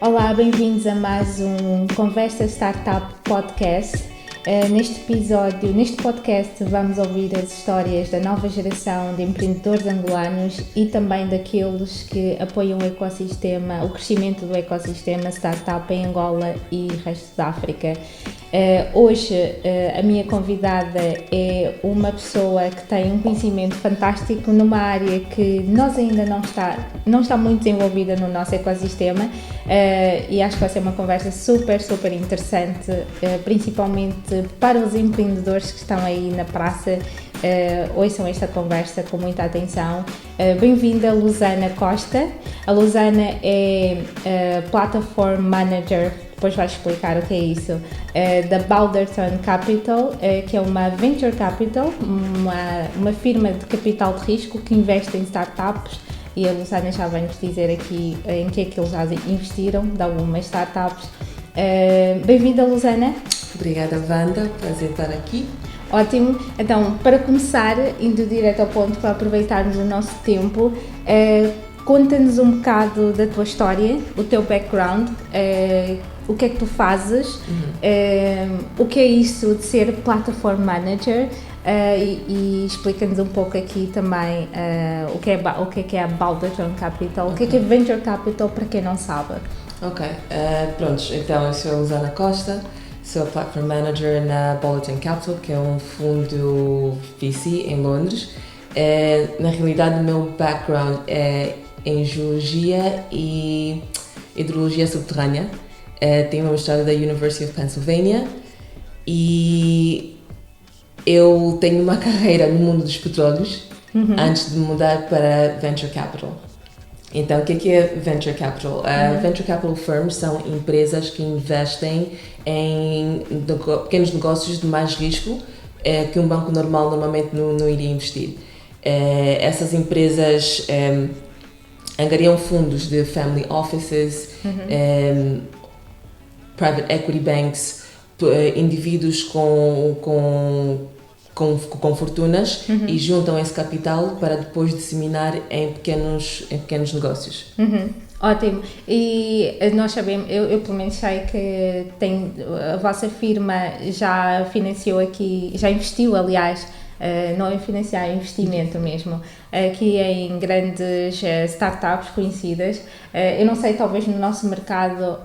Olá, bem-vindos a mais um Conversa Startup Podcast. Neste podcast vamos ouvir as histórias da nova geração de empreendedores angolanos e também daqueles que apoiam o crescimento do ecossistema startup em Angola e resto da África. Hoje a minha convidada é uma pessoa que tem um conhecimento fantástico numa área que nós ainda não está muito desenvolvida no nosso ecossistema, e acho que vai ser uma conversa super interessante, principalmente para os empreendedores que estão aí na praça. Ouçam esta conversa com muita atenção. Bem-vinda, Luzana Costa. A Luzana é Platform Manager, depois vais explicar o que é isso, da Balderton Capital, que é uma Venture Capital, uma firma de capital de risco que investe em startups, e a Luzana já vai nos dizer aqui em que é que eles já investiram, de algumas startups. Bem-vinda, Luzana. Obrigada, Wanda, prazer estar aqui. Ótimo. Então, para começar, indo direto ao ponto, para aproveitarmos o nosso tempo, conta-nos um bocado da tua história, o teu background, o que é que tu fazes, o que é isso de ser Platform Manager, e explica-nos um pouco aqui também o que é a Balderton Capital, o que é Venture Capital, para quem não sabe. Ok, pronto, então eu sou a Luzana Costa, sou Platform Manager na Balderton Capital, que é um fundo VC em Londres. Na realidade, o meu background é em Geologia e Hidrologia Subterrânea. Tenho uma mestrado da University of Pennsylvania e eu tenho uma carreira no mundo dos petróleos antes de mudar para Venture Capital. Então, o que é Venture Capital? Venture Capital Firms são empresas que investem em pequenos negócios de mais risco que um banco normal normalmente não iria investir. Essas empresas angariam fundos de family offices, private equity banks, indivíduos com fortunas e juntam esse capital para depois disseminar em pequenos negócios. Ótimo. E nós sabemos, eu pelo menos sei que a vossa firma já financiou aqui, já investiu, aliás, não é financiar, é investimento mesmo, aqui em grandes startups conhecidas. Eu não sei, talvez no nosso mercado,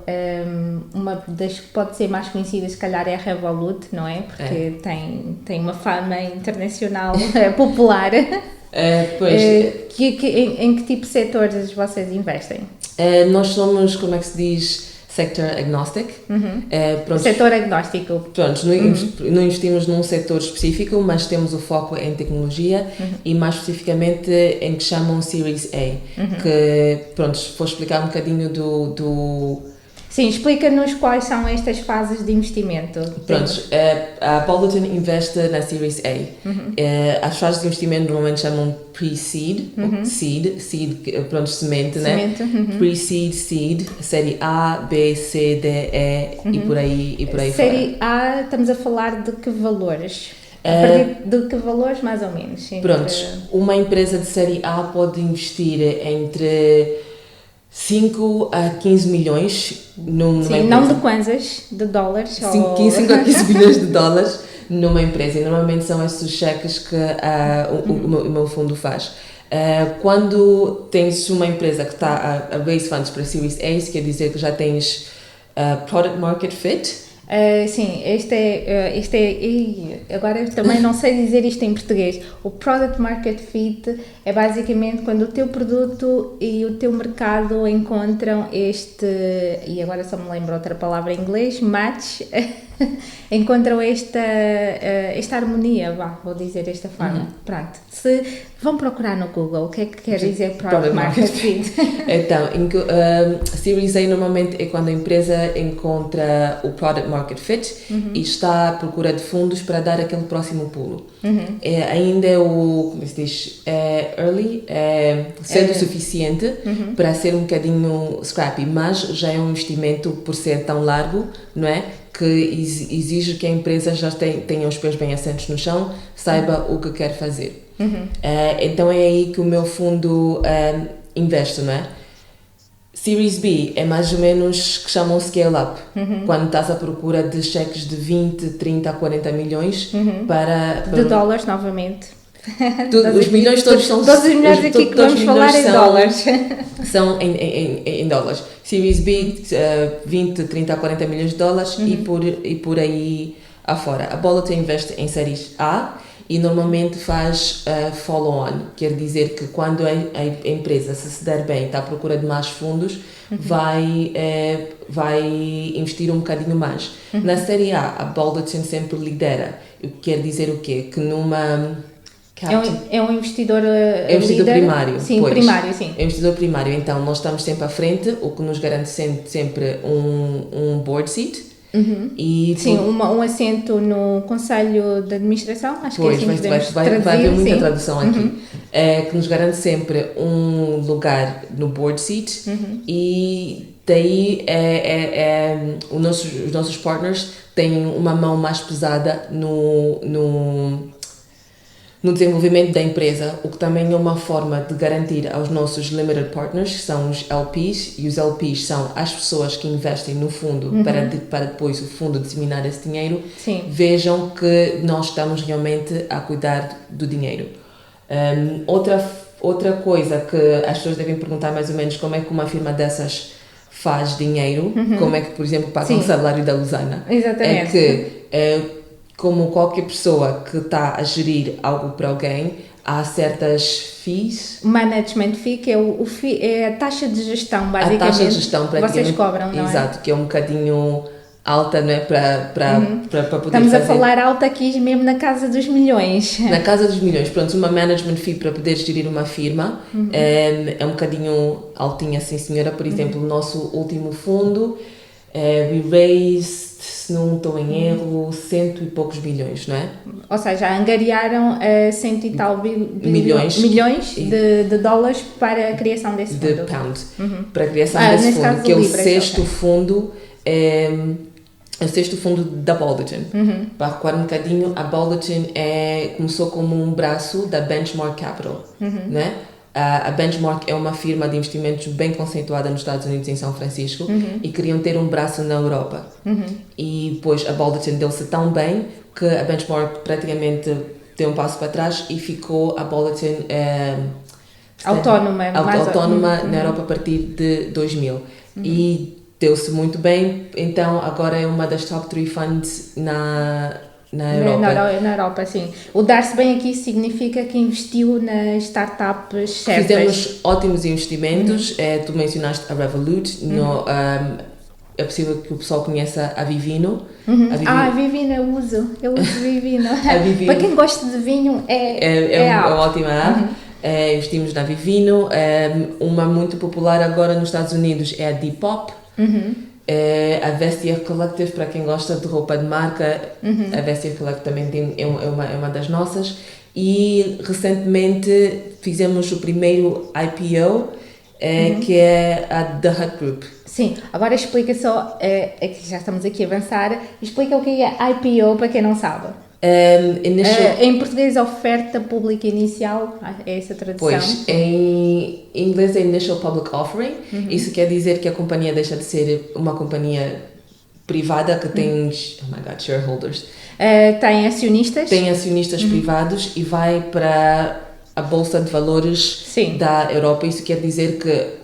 uma das que pode ser mais conhecidas, se calhar, é a Revolut, não é? Porque tem uma fama internacional popular. Pois. Em que tipo de setores vocês investem? Nós somos, como é que se diz, sector agnostic. Setor agnóstico. Pronto, não investimos num setor específico, mas temos o foco em tecnologia e mais especificamente em que chamam Series A, que, pronto, vou explicar um bocadinho do... Sim, explica-nos quais são estas fases de investimento. Pronto, a Balderton investe na Series A. As fases de investimento normalmente chamam Pre-Seed, Seed, pronto, semente, né? Pre-Seed, Seed, série A, B, C, D, E e por aí fora. Série A, estamos a falar de que valores? A partir de que valores, mais ou menos? Pronto, uma empresa de série A pode investir entre 5 a 15 milhões numa empresa. Não de kwanzas, de dólares? 5 a 15 milhões de dólares numa empresa, e normalmente são esses cheques que o meu fundo faz. Quando tens uma empresa que está a raise funds para Series A, isso quer dizer que já tens Product Market Fit. Sim, agora eu também não sei dizer isto em português. O Product Market Fit é basicamente quando o teu produto e o teu mercado encontram e agora só me lembro outra palavra em inglês, match, encontram esta harmonia, vou dizer desta forma. Pronto, se vão procurar no Google o que é que quer dizer Product Market Fit. Então, Series A normalmente é quando a empresa encontra o Product Market Fit e está à procura de fundos para dar aquele próximo pulo. Ainda é como se diz, early, cedo o suficiente para ser um bocadinho scrappy, mas já é um investimento por ser tão largo, não é? Que exige que a empresa já tenha os pés bem assentos no chão, saiba o que quer fazer. Então é aí que o meu fundo investe, não é? Series B é mais ou menos que chamam scale-up, quando estás à procura de cheques de 20, 30, 40 milhões para De dólares, novamente. os milhões todos são... Todos os milhões aqui que vamos falar em dólares. São em dólares. Series B, 20, 30, 40 milhões de dólares e por aí afora. A Bulletin investe em séries A e normalmente faz follow-on, quer dizer que quando a empresa se der bem, está à procura de mais fundos, vai investir um bocadinho mais. Na série A, a Bulletin sempre lidera, quer dizer o quê? Que numa... É um investidor é um investidor líder. primário. Sim, pois. primário, sim. É um investidor primário, então nós estamos sempre à frente, o que nos garante sempre um board seat. E sim, um assento no Conselho de Administração, acho pois, que é assim que vai haver muita sim. tradução aqui, que nos garante sempre um lugar no board seat e daí os nossos partners têm uma mão mais pesada no desenvolvimento da empresa, o que também é uma forma de garantir aos nossos limited partners, que são os LPs, e os LPs são as pessoas que investem no fundo para depois o fundo disseminar esse dinheiro, vejam que nós estamos realmente a cuidar do dinheiro. Outra coisa que as pessoas devem perguntar mais ou menos como é que uma firma dessas faz dinheiro, como é que, por exemplo, paga o salário da Lusana. Exatamente. É que como qualquer pessoa que está a gerir algo para alguém, há certas fees. Management fee, que é a taxa de gestão, basicamente. A taxa de gestão, vocês cobram, não é? Exato, que é um bocadinho alta, não é? Para poder Estamos fazer. a falar alta aqui mesmo na casa dos milhões. Na casa dos milhões. Pronto, uma management fee para poder gerir uma firma é um bocadinho altinha, sim senhora. Por exemplo, o nosso último fundo, we raised, se não estou em erro, 100 e poucos bilhões, não é? Ou seja, angariaram 100 e tal milhões de dólares para a criação desse fundo. De pound. Para a criação desse fundo, que é o sexto fundo, o sexto fundo da Bulletin. Para recuar um bocadinho, a Bulletin começou como um braço da Benchmark Capital, né? A Benchmark é uma firma de investimentos bem conceituada nos Estados Unidos, em São Francisco, e queriam ter um braço na Europa. E depois a Bulletin deu-se tão bem que a Benchmark praticamente deu um passo para trás e ficou a Bulletin autónoma na Europa a partir de 2000. E deu-se muito bem, então agora é uma das top 3 funds na Europa. Na Europa, sim. O dar-se bem aqui significa que investiu nas startups certas. Fizemos ótimos investimentos. Tu mencionaste a Revolut. É possível que o pessoal conheça a Vivino. A Vivino eu uso Vivino. Para quem gosta de vinho é uma ótima app. Investimos na Vivino. Uma muito popular agora nos Estados Unidos é a Depop. A Vestiaire Collective, para quem gosta de roupa de marca, a Vestiaire Collective também é uma das nossas. E recentemente fizemos o primeiro IPO, que é a The Hut Group. Sim, agora explica só, que já estamos aqui a avançar, explica o que é IPO para quem não sabe. Em português, oferta pública inicial, é essa a tradução? Pois, em inglês é Initial Public Offering. Isso quer dizer que a companhia deixa de ser uma companhia privada que tem, shareholders. Tem acionistas? Tem acionistas privados e vai para a Bolsa de Valores da Europa. Isso quer dizer que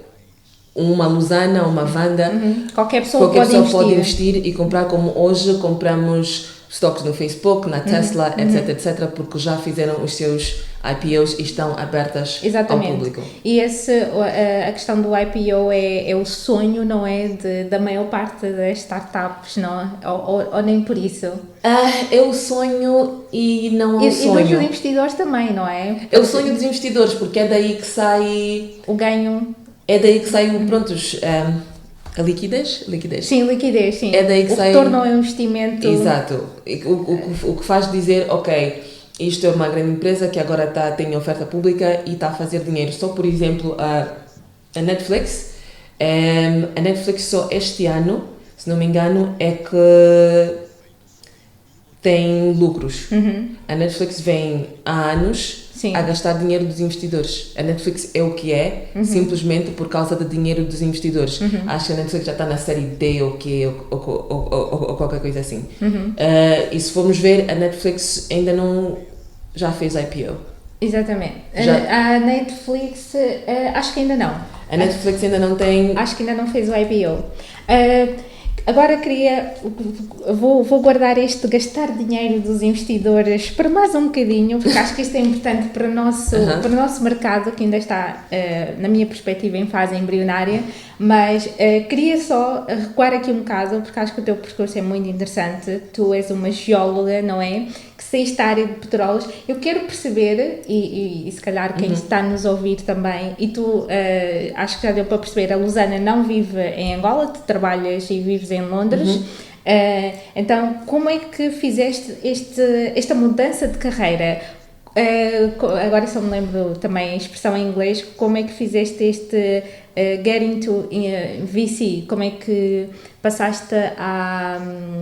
uma Lusana, uma Wanda, qualquer pessoa pode investir e comprar, como hoje compramos stocks no Facebook, na Tesla, etc, porque já fizeram os seus IPOs e estão abertas ao público. E a questão do IPO é o sonho, não é, da maior parte das startups, não? Ou nem por isso? É o sonho e não é o sonho. E dos investidores também, não é? É o sonho dos investidores, porque é daí que sai o ganho. É daí que sai a liquidez? Sim, liquidez, sim. É daí que sai... O retorno ao investimento. Exato. O que faz dizer, ok, isto é uma grande empresa que agora tem oferta pública e está a fazer dinheiro. Só, por exemplo, a Netflix. A Netflix só este ano, se não me engano, é que tem lucros. A Netflix vem há anos Sim. a gastar dinheiro dos investidores. A Netflix é o que é, simplesmente por causa do dinheiro dos investidores. Acho que a Netflix já está na série D ou qualquer coisa assim. E se formos ver, a Netflix ainda não já fez IPO. Exatamente. A Netflix, acho que ainda não. A Netflix ainda não tem... Acho que ainda não fez o IPO. Agora vou guardar este gastar dinheiro dos investidores para mais um bocadinho, porque acho que isto é importante para o nosso mercado, que ainda está, na minha perspectiva, em fase embrionária, mas queria só recuar aqui um bocado, porque acho que o teu percurso é muito interessante. Tu és uma geóloga, não é? Que saíste da área de petróleos. Eu quero perceber, e se calhar quem está a nos ouvir também, e tu, acho que já deu para perceber, a Luzana não vive em Angola, tu trabalhas e vives em Londres. Então, como é que fizeste esta mudança de carreira? Agora só me lembro também a expressão em inglês, como é que fizeste este get into VC? Como é que passaste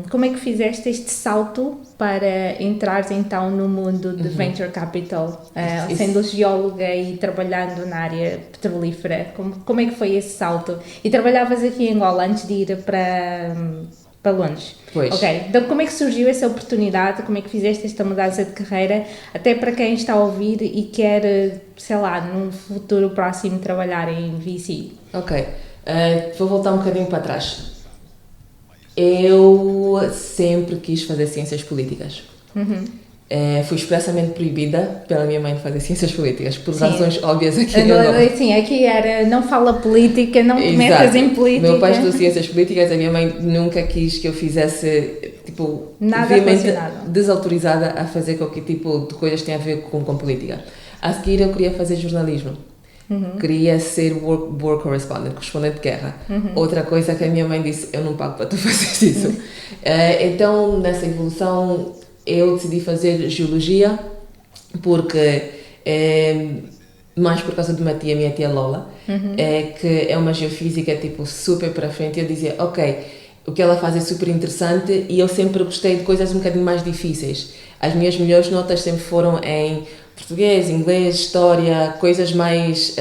como é que fizeste este salto para entrares então no mundo de venture capital, sendo geóloga e trabalhando na área petrolífera? Como é que foi esse salto? E trabalhavas aqui em Angola antes de ir para Londres? Pois. Ok, então como é que surgiu essa oportunidade? Como é que fizeste esta mudança de carreira? Até para quem está a ouvir e quer, sei lá, num futuro próximo trabalhar em VC. Ok, vou voltar um bocadinho para trás. Eu sempre quis fazer ciências políticas. Fui expressamente proibida pela minha mãe de fazer ciências políticas, por razões óbvias aqui em Angola. Sim, aqui era não fala política, não te metas em política. Meu pai estudou ciências políticas, a minha mãe nunca quis que eu fizesse, tipo, nada relacionado, desautorizada a fazer qualquer tipo de coisas que tenham a ver com política. A seguir eu queria fazer jornalismo. Queria ser war correspondent, correspondente de guerra. Outra coisa que a minha mãe disse, eu não pago para tu fazer isso. Então, nessa evolução, eu decidi fazer geologia, porque, mais por causa de minha tia Lola, que é uma geofísica tipo super para frente. Eu dizia, ok, o que ela faz é super interessante e eu sempre gostei de coisas um bocadinho mais difíceis. As minhas melhores notas sempre foram em português, inglês, história, coisas mais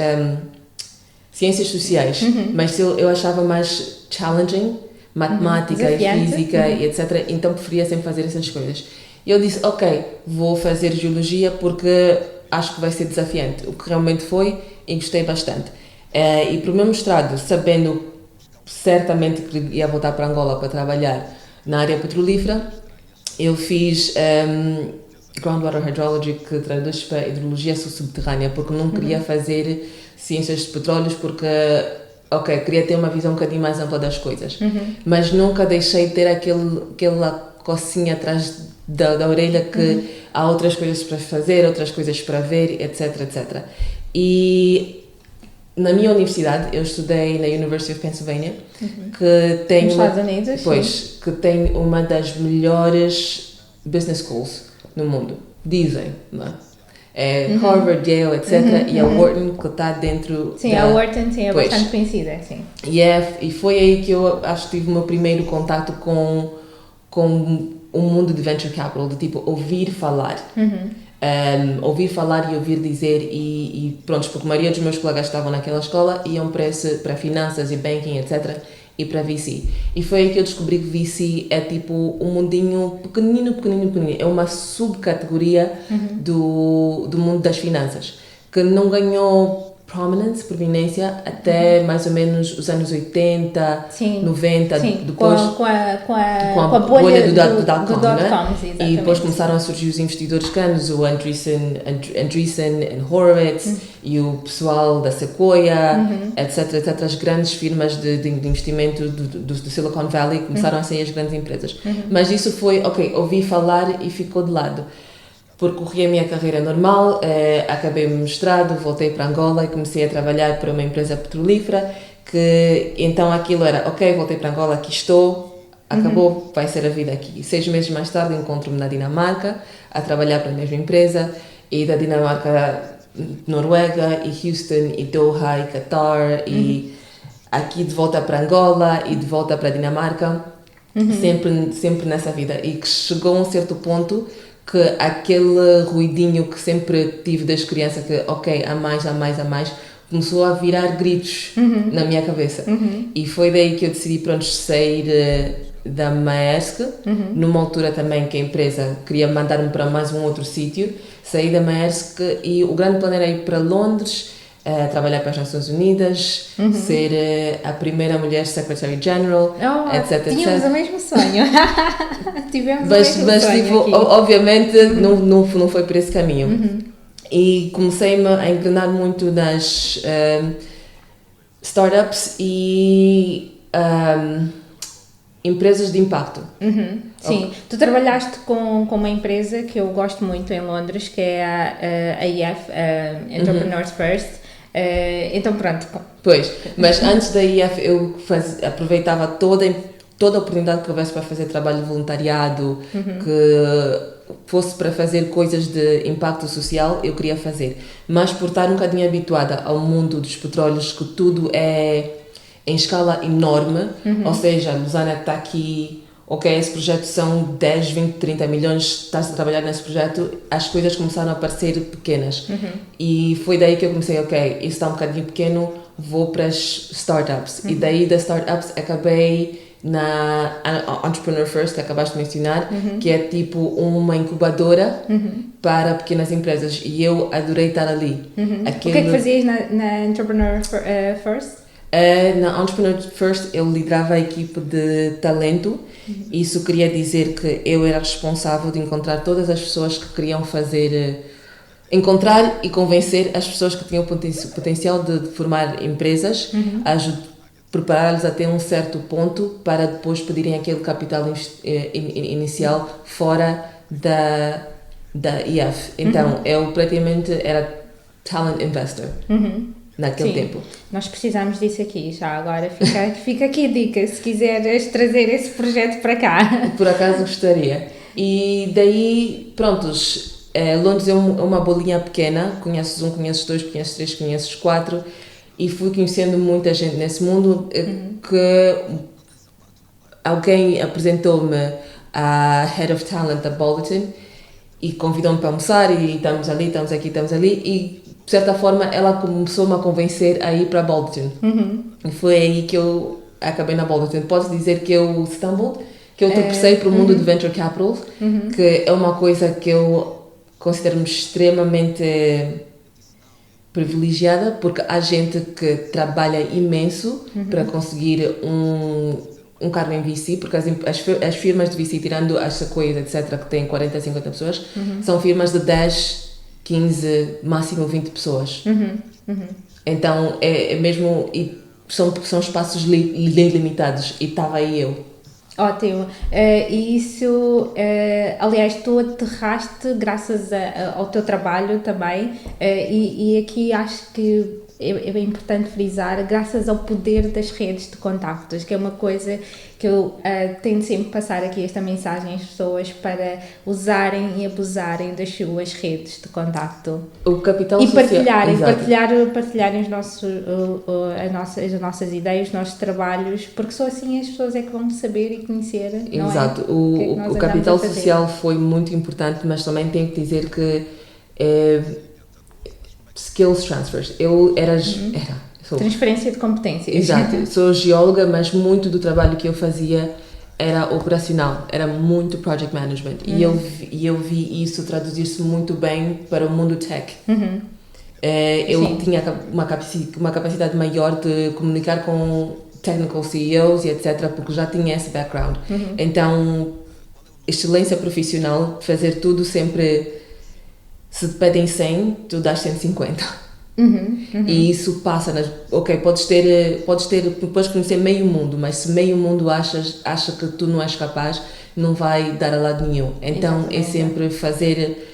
ciências sociais, mas eu achava mais challenging, matemática e física e etc. Então preferia sempre fazer essas coisas. E eu disse, ok, vou fazer geologia porque acho que vai ser desafiante, o que realmente foi e gostei bastante. E para o meu mestrado, sabendo certamente que ia voltar para Angola para trabalhar na área petrolífera, eu fiz Groundwater Hydrology, que traduz para hidrologia subterrânea, porque não queria fazer ciências de petróleos, porque, ok, queria ter uma visão um bocadinho mais ampla das coisas, mas nunca deixei de ter aquela cocinha atrás da orelha que há outras coisas para fazer, outras coisas para ver, etc, etc. E na minha universidade, eu estudei na University of Pennsylvania, que tem nos Estados Unidos, que tem uma das melhores business schools no mundo, dizem, não é? Harvard, Yale, etc. E a Wharton, que está dentro a Wharton é bastante conhecida, sim. E foi aí que eu acho que tive o meu primeiro contato com o mundo de venture capital, de tipo ouvir falar. Ouvir falar e ouvir dizer e pronto, porque a maioria dos meus colegas estavam naquela escola, iam para finanças e banking, etc. e para VC. E foi aí que eu descobri que VC é tipo um mundinho pequenino. É uma subcategoria do mundo das finanças, que não ganhou prominência até mais ou menos os anos 80, 90, depois com a bolha do dot-com, né? E depois começaram a surgir os investidores canos, o Andreessen and Horowitz e o pessoal da Sequoia, etc. As grandes firmas de investimento do Silicon Valley começaram a sair as grandes empresas. Mas isso foi, ok, ouvi falar e ficou de lado. Percorri a minha carreira normal, acabei o meu mestrado, voltei para Angola e comecei a trabalhar para uma empresa petrolífera, que então aquilo era, ok, voltei para Angola, aqui estou, acabou, vai ser a vida aqui. 6 meses mais tarde encontro-me na Dinamarca, a trabalhar para a mesma empresa, e da Dinamarca, Noruega, e Houston, e Doha, e Qatar, e aqui de volta para Angola, e de volta para a Dinamarca. sempre nessa vida, e que chegou a um certo ponto que aquele ruidinho que sempre tive desde criança, que ok, há mais, começou a virar gritos na minha cabeça. E foi daí que eu decidi, pronto, sair da Maersk, numa altura também que a empresa queria mandar-me para mais um outro sítio. Saí da Maersk e o grande plano era ir para Londres, trabalhar para as Nações Unidas, ser a primeira mulher Secretary-General, etc. Tínhamos o mesmo sonho. Tivemos mas o mesmo sonho tipo, aqui. obviamente não foi por esse caminho. E comecei-me a engrenar muito nas startups e empresas de impacto. Sim, tu trabalhaste com uma empresa que eu gosto muito em Londres, que é a IF, Entrepreneurs First. Então pronto. Pois, mas antes da IF eu aproveitava toda a oportunidade que houvesse para fazer trabalho de voluntariado, que fosse para fazer coisas de impacto social, eu queria fazer. Mas por estar um bocadinho habituada ao mundo dos petróleos, que tudo é em escala enorme, ou seja, a Lusana está aqui, ok, esse projeto são 10, 20, 30 milhões, estás a trabalhar nesse projeto, as coisas começaram a parecer pequenas. E foi daí que eu comecei, ok, isso está um bocadinho pequeno, vou para as startups. E daí das startups acabei na Entrepreneur First, que acabaste de mencionar, que é tipo uma incubadora para pequenas empresas. E eu adorei estar ali. O que é que fazias na Entrepreneur First? Na Entrepreneur First eu liderava a equipe de talento. Isso queria dizer que eu era responsável de encontrar todas as pessoas que queriam encontrar e convencer as pessoas que tinham potencial de formar empresas, prepará-los até um certo ponto para depois pedirem aquele capital inicial fora da IF. Então eu praticamente era talent investor. Naquele tempo. Nós precisamos disso aqui já agora. Fica aqui a dica, se quiseres trazer esse projeto para cá. Por acaso gostaria. E daí, prontos, Londres é uma bolinha pequena, conheces um, conheces dois, conheces três, conheces quatro, e fui conhecendo muita gente nesse mundo que alguém apresentou-me a Head of Talent da Bulletin e convidou-me para almoçar e estamos ali, estamos aqui, estamos ali, e de certa forma ela começou-me a convencer a ir para a Bulletin. E foi aí que eu acabei na Bulletin. Posso dizer que eu stumbled, que eu tropecei para o mundo de Venture Capital, que é uma coisa que eu considero-me extremamente privilegiada, porque há gente que trabalha imenso para conseguir um cargo em VC, porque as firmas de VC, tirando as Sequoias, etc., que têm 40, 50 pessoas, são firmas de 10, 15, máximo 20 pessoas. Então é mesmo, e são espaços limitados, e estava aí eu. Ótimo. E isso, aliás, tu aterraste graças ao teu trabalho também, e aqui acho que é importante frisar, graças ao poder das redes de contactos, que é uma coisa que eu tento sempre passar aqui esta mensagem às pessoas para usarem e abusarem das suas redes de contacto. O capital e social. partilharem as nossas ideias, os nossos trabalhos, porque só assim as pessoas é que vão saber e conhecer. Exato. Não é? O capital social foi muito importante, mas também tenho que dizer que skills transfers. Eu transferência de competências. Exato. Sou geóloga, mas muito do trabalho que eu fazia era operacional, era muito project management. E eu vi isso traduzir-se muito bem para o mundo tech. Eu tinha uma capacidade maior de comunicar com technical CEOs e etc., porque já tinha esse background. Então, excelência profissional, fazer tudo sempre. Se te pedem 100, tu dás 150. E isso passa ok, podes conhecer meio mundo, mas se meio mundo acha que tu não és capaz, não vai dar a lado nenhum. Então é sempre fazer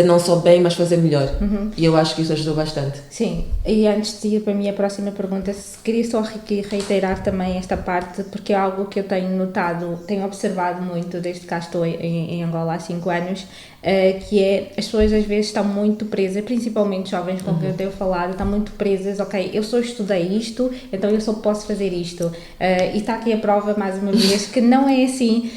não só bem, mas fazer melhor. E eu acho que isso ajudou bastante. Sim, e antes de ir para a minha próxima pergunta, queria só reiterar também esta parte, porque é algo que eu tenho notado, tenho observado muito desde que cá estou em Angola há 5 anos, que é, as pessoas às vezes estão muito presas, principalmente jovens com quem eu tenho falado, estão muito presas, ok, eu só estudei isto, então eu só posso fazer isto. E está aqui a prova, mais uma vez, que não é assim.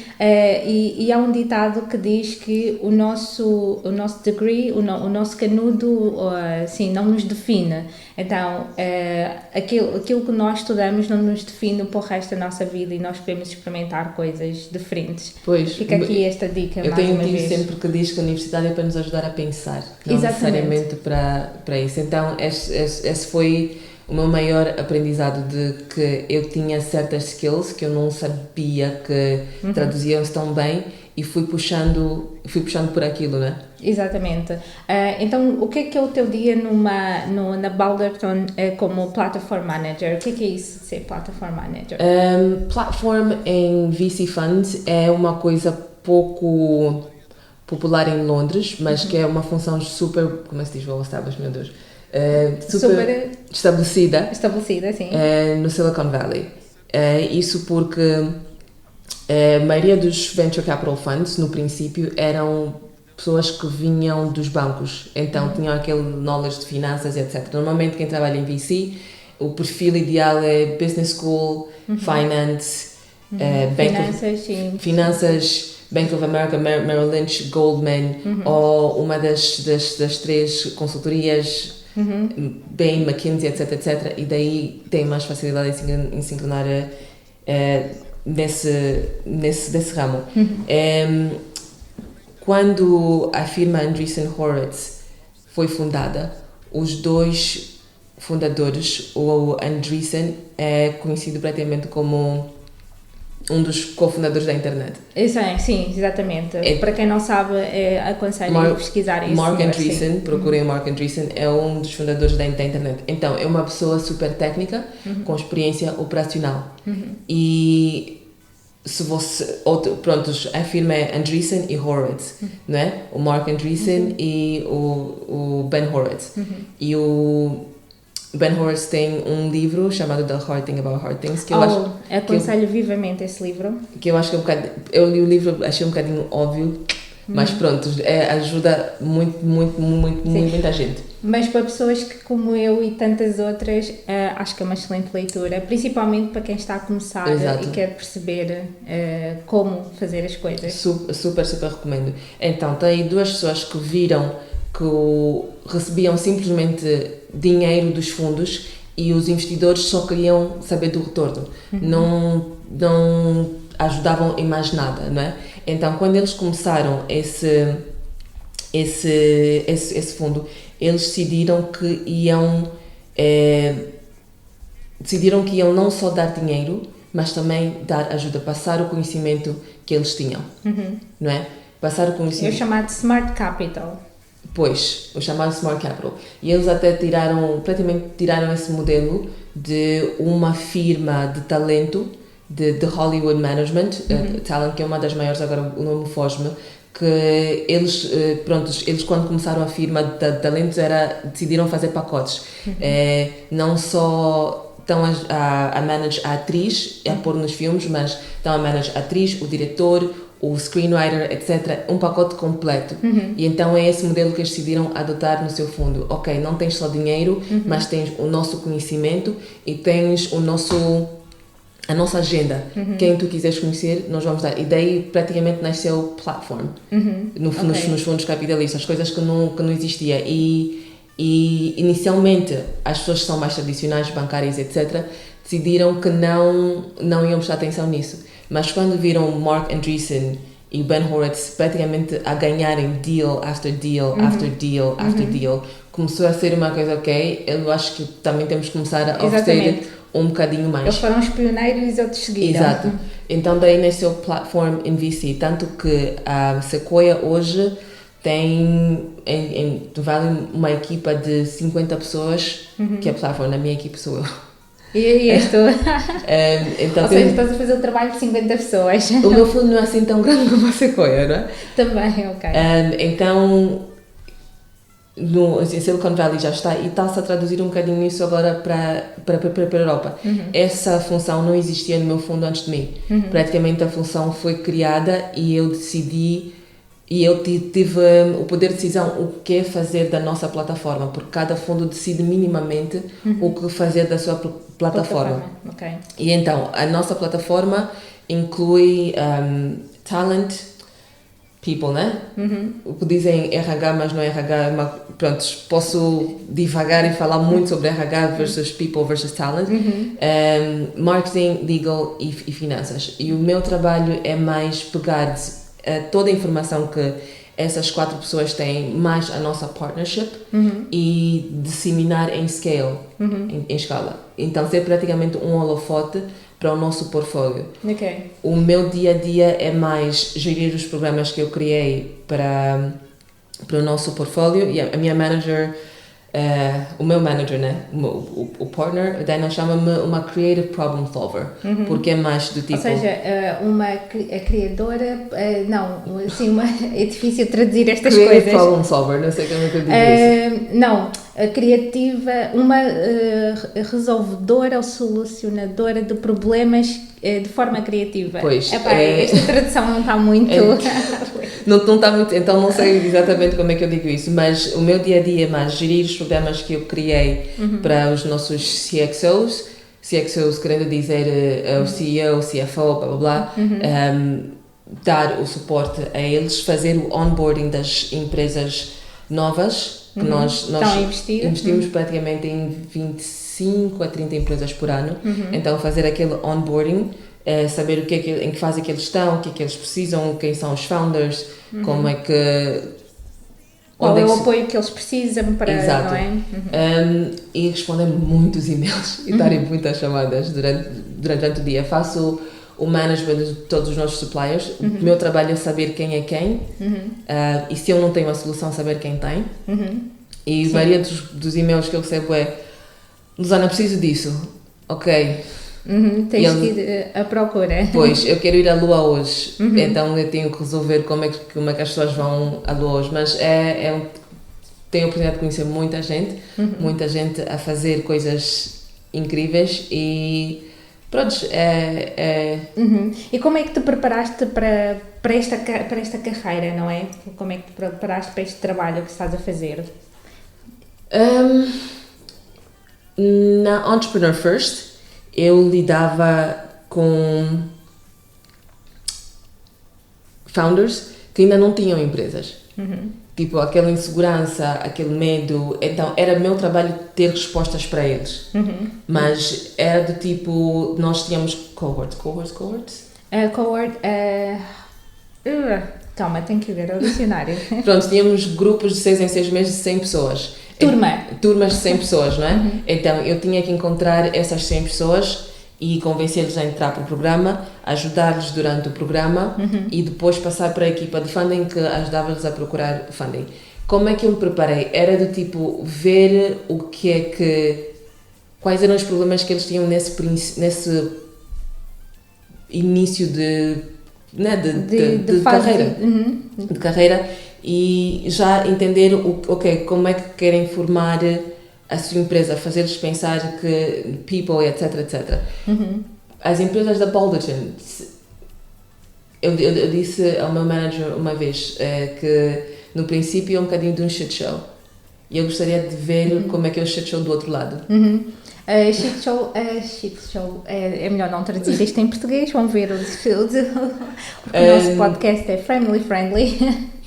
E há um ditado que diz que o nosso degree, o nosso canudo, assim, não nos define. Então, aquilo que nós estudamos não nos define para o resto da nossa vida e nós podemos experimentar coisas diferentes. Pois, fica aqui esta dica, eu mais tenho uma um tio vez. sempre que diz que a universidade é para nos ajudar a pensar, não Exatamente. necessariamente para isso. Então, esse foi o meu maior aprendizado, de que eu tinha certas skills que eu não sabia que traduziam-se tão bem, e fui puxando por aquilo, né? Exatamente. Então, o que é o teu dia na Balderton como Platform Manager? O que é isso de ser Platform Manager? Platform em VC Funds é uma coisa pouco popular em Londres, mas que é uma função super, como é que se diz, well established, meu Deus, super estabelecida, sim. No Silicon Valley. Isso porque a maioria dos Venture Capital Funds, no princípio, eram pessoas que vinham dos bancos, então tinham aquele knowledge de finanças, etc. Normalmente quem trabalha em VC, o perfil ideal é Business School, Finance, Finanças, Bank of America, Merrill Lynch, Goldman, ou uma das três consultorias, Bain, McKinsey, etc. E daí tem mais facilidade em se inclinar nesse ramo. Quando a firma Andreessen Horowitz foi fundada, os dois fundadores, o Andreessen é conhecido praticamente como um dos cofundadores da internet. Isso é, sim, exatamente. Para quem não sabe, aconselho a pesquisar isso. Marc Andreessen, procurem o Marc Andreessen, é um dos fundadores da internet. Então, é uma pessoa super técnica, com experiência operacional. E se você, a firma é Andreessen e Horowitz, não é? O Marc Andreessen e o Ben Horowitz. E o Ben Horowitz tem um livro chamado The Hard Thing About Hard Things, que eu aconselho vivamente esse livro. Que eu acho que é um bocadinho, eu li o livro, achei um bocadinho óbvio, mas pronto, ajuda muita gente. Mas para pessoas que, como eu e tantas outras, acho que é uma excelente leitura, principalmente para quem está a começar. Exato. E quer perceber como fazer as coisas. Super recomendo. Então, tem duas pessoas que viram que recebiam simplesmente dinheiro dos fundos e os investidores só queriam saber do retorno. Não ajudavam em mais nada, não é? Então, quando eles começaram esse fundo, eles decidiram que iam não só dar dinheiro, mas também dar ajuda, passar o conhecimento que eles tinham, não é? Passar o conhecimento. É o chamado Smart Capital. Pois, o chamado Smart Capital. E eles até praticamente tiraram esse modelo de uma firma de talento, de Hollywood Management, Talent, que é uma das maiores, agora o nome foge-me, que eles quando começaram a firma de talentos decidiram fazer pacotes. Não só estão a manage a atriz, a pôr nos filmes, mas estão a manage a atriz, o diretor, o screenwriter, etc. Um pacote completo. E então é esse modelo que eles decidiram adotar no seu fundo. Ok, não tens só dinheiro, mas tens o nosso conhecimento e tens a nossa agenda. Quem tu quiseres conhecer, nós vamos dar. E daí praticamente nasceu o platform. Nos fundos capitalistas, coisas que não existia. E inicialmente as pessoas que são mais tradicionais, bancárias, etc., decidiram que não iam prestar atenção nisso. Mas quando viram Marc Andreessen e Ben Horowitz praticamente a ganharem deal after deal, after deal, after deal, começou a ser uma coisa, ok, eu acho que também temos que começar a oferecer um bocadinho mais. Eles foram os pioneiros e outros seguiram. Exato. Então daí nasceu o Platform in VC, tanto que a Sequoia hoje tem em Vale uma equipa de 50 pessoas, que é Platform, na minha equipa sou eu. E és tu. Então, ou seja, estás a fazer o trabalho de 50 pessoas. O meu fundo não é assim tão grande como a Sequoia, não é? Também, ok. Então, no Silicon Valley já está e está-se a traduzir um bocadinho isso agora para a Europa. Essa função não existia no meu fundo antes de mim. Praticamente a função foi criada e eu decidi E eu tive o poder de decisão o que fazer da nossa plataforma, porque cada fundo decide minimamente o que fazer da sua plataforma. Okay. E então, a nossa plataforma inclui talent, people, né? O que dizem RH, mas não é RH, mas pronto, posso divagar e falar muito sobre RH versus people versus talent, marketing, legal e finanças. E o meu trabalho é mais pegar toda a informação que essas 4 pessoas têm, mais a nossa partnership, e disseminar em scale, em escala. Então, ser praticamente um holofote para o nosso portfólio. Okay. O meu dia-a-dia é mais gerir os programas que eu criei para o nosso portfólio, e a minha manager, o meu manager, né? O partner, a Dana chama-me uma creative problem solver, porque é mais do tipo... Ou seja, a criadora, não, assim, é difícil traduzir estas creative coisas. problem solver, não sei como é que eu digo isso. Não, a criativa, uma resolvedora ou solucionadora de problemas de forma criativa. Pois. Esta tradução não está muito... Não está muito, então não sei exatamente como é que eu digo isso, mas o meu dia-a-dia é mais gerir os programas que eu criei para os nossos CXOs querendo dizer o CEO, CEO, blá blá blá, dar o suporte a eles, fazer o onboarding das empresas novas, que nós investimos praticamente em 25 a 30 empresas por ano, então fazer aquele onboarding, saber em que fase é que eles estão, o que é que eles precisam, quem são os founders, como é que... Qual é o apoio que eles precisam para... Exato. Não é? E responder muitos e-mails e darem muitas chamadas durante o dia. Faço o management de todos os nossos suppliers. O meu trabalho é saber quem é quem, e se eu não tenho a solução, saber quem tem. E a maioria dos e-mails que eu recebo é: Luzana, preciso disso. Ok. Tens que ir à procura. Pois, eu quero ir à Lua hoje, então eu tenho que resolver como é que as pessoas vão à Lua hoje. Mas tenho a oportunidade de conhecer muita gente a fazer coisas incríveis e pronto, E como é que te preparaste para esta carreira, não é? Como é que te preparaste para este trabalho que estás a fazer? Na Entrepreneur First, eu lidava com founders que ainda não tinham empresas. Tipo, aquela insegurança, aquele medo. Então, era meu trabalho ter respostas para eles. Mas era do tipo, nós tínhamos cohorts? Calma, tenho que ver o dicionário. Pronto, tínhamos grupos de 6 em 6 meses de 100 pessoas. Turmas de 100 pessoas, não é? Então, eu tinha que encontrar essas 100 pessoas e convencê-los a entrar para o programa, ajudar-lhes durante o programa e depois passar para a equipa de funding que ajudava-lhes a procurar funding. Como é que eu me preparei? Era do tipo, ver quais eram os problemas que eles tinham nesse início de carreira. De carreira, e já entender como é que querem formar a sua empresa, fazer-lhes pensar que people, etc. As empresas da Balderton, eu disse ao meu manager uma vez que no princípio é um bocadinho de um shit show e eu gostaria de ver como é que é o shit show do outro lado. Shit show, é melhor não traduzir isto em português, vão ver o nosso podcast é friendly.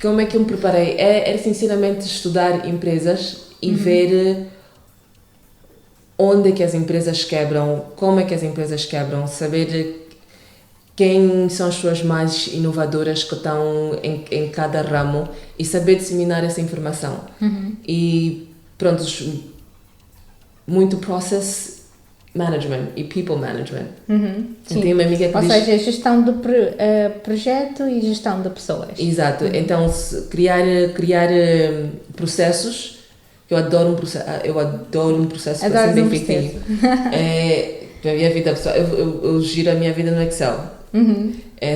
Como é que eu me preparei? Era sinceramente estudar empresas e ver onde é que as empresas quebram, como é que as empresas quebram, saber quem são as pessoas mais inovadoras que estão em cada ramo e saber disseminar essa informação. E pronto, muito process management e people management. Sim. Tenho uma amiga que Ou diz... seja, gestão de projeto e gestão de pessoas. Exato. Então, criar processos. Eu adoro um processo para ser bem feitinho. A minha vida pessoal, eu giro a minha vida no Excel.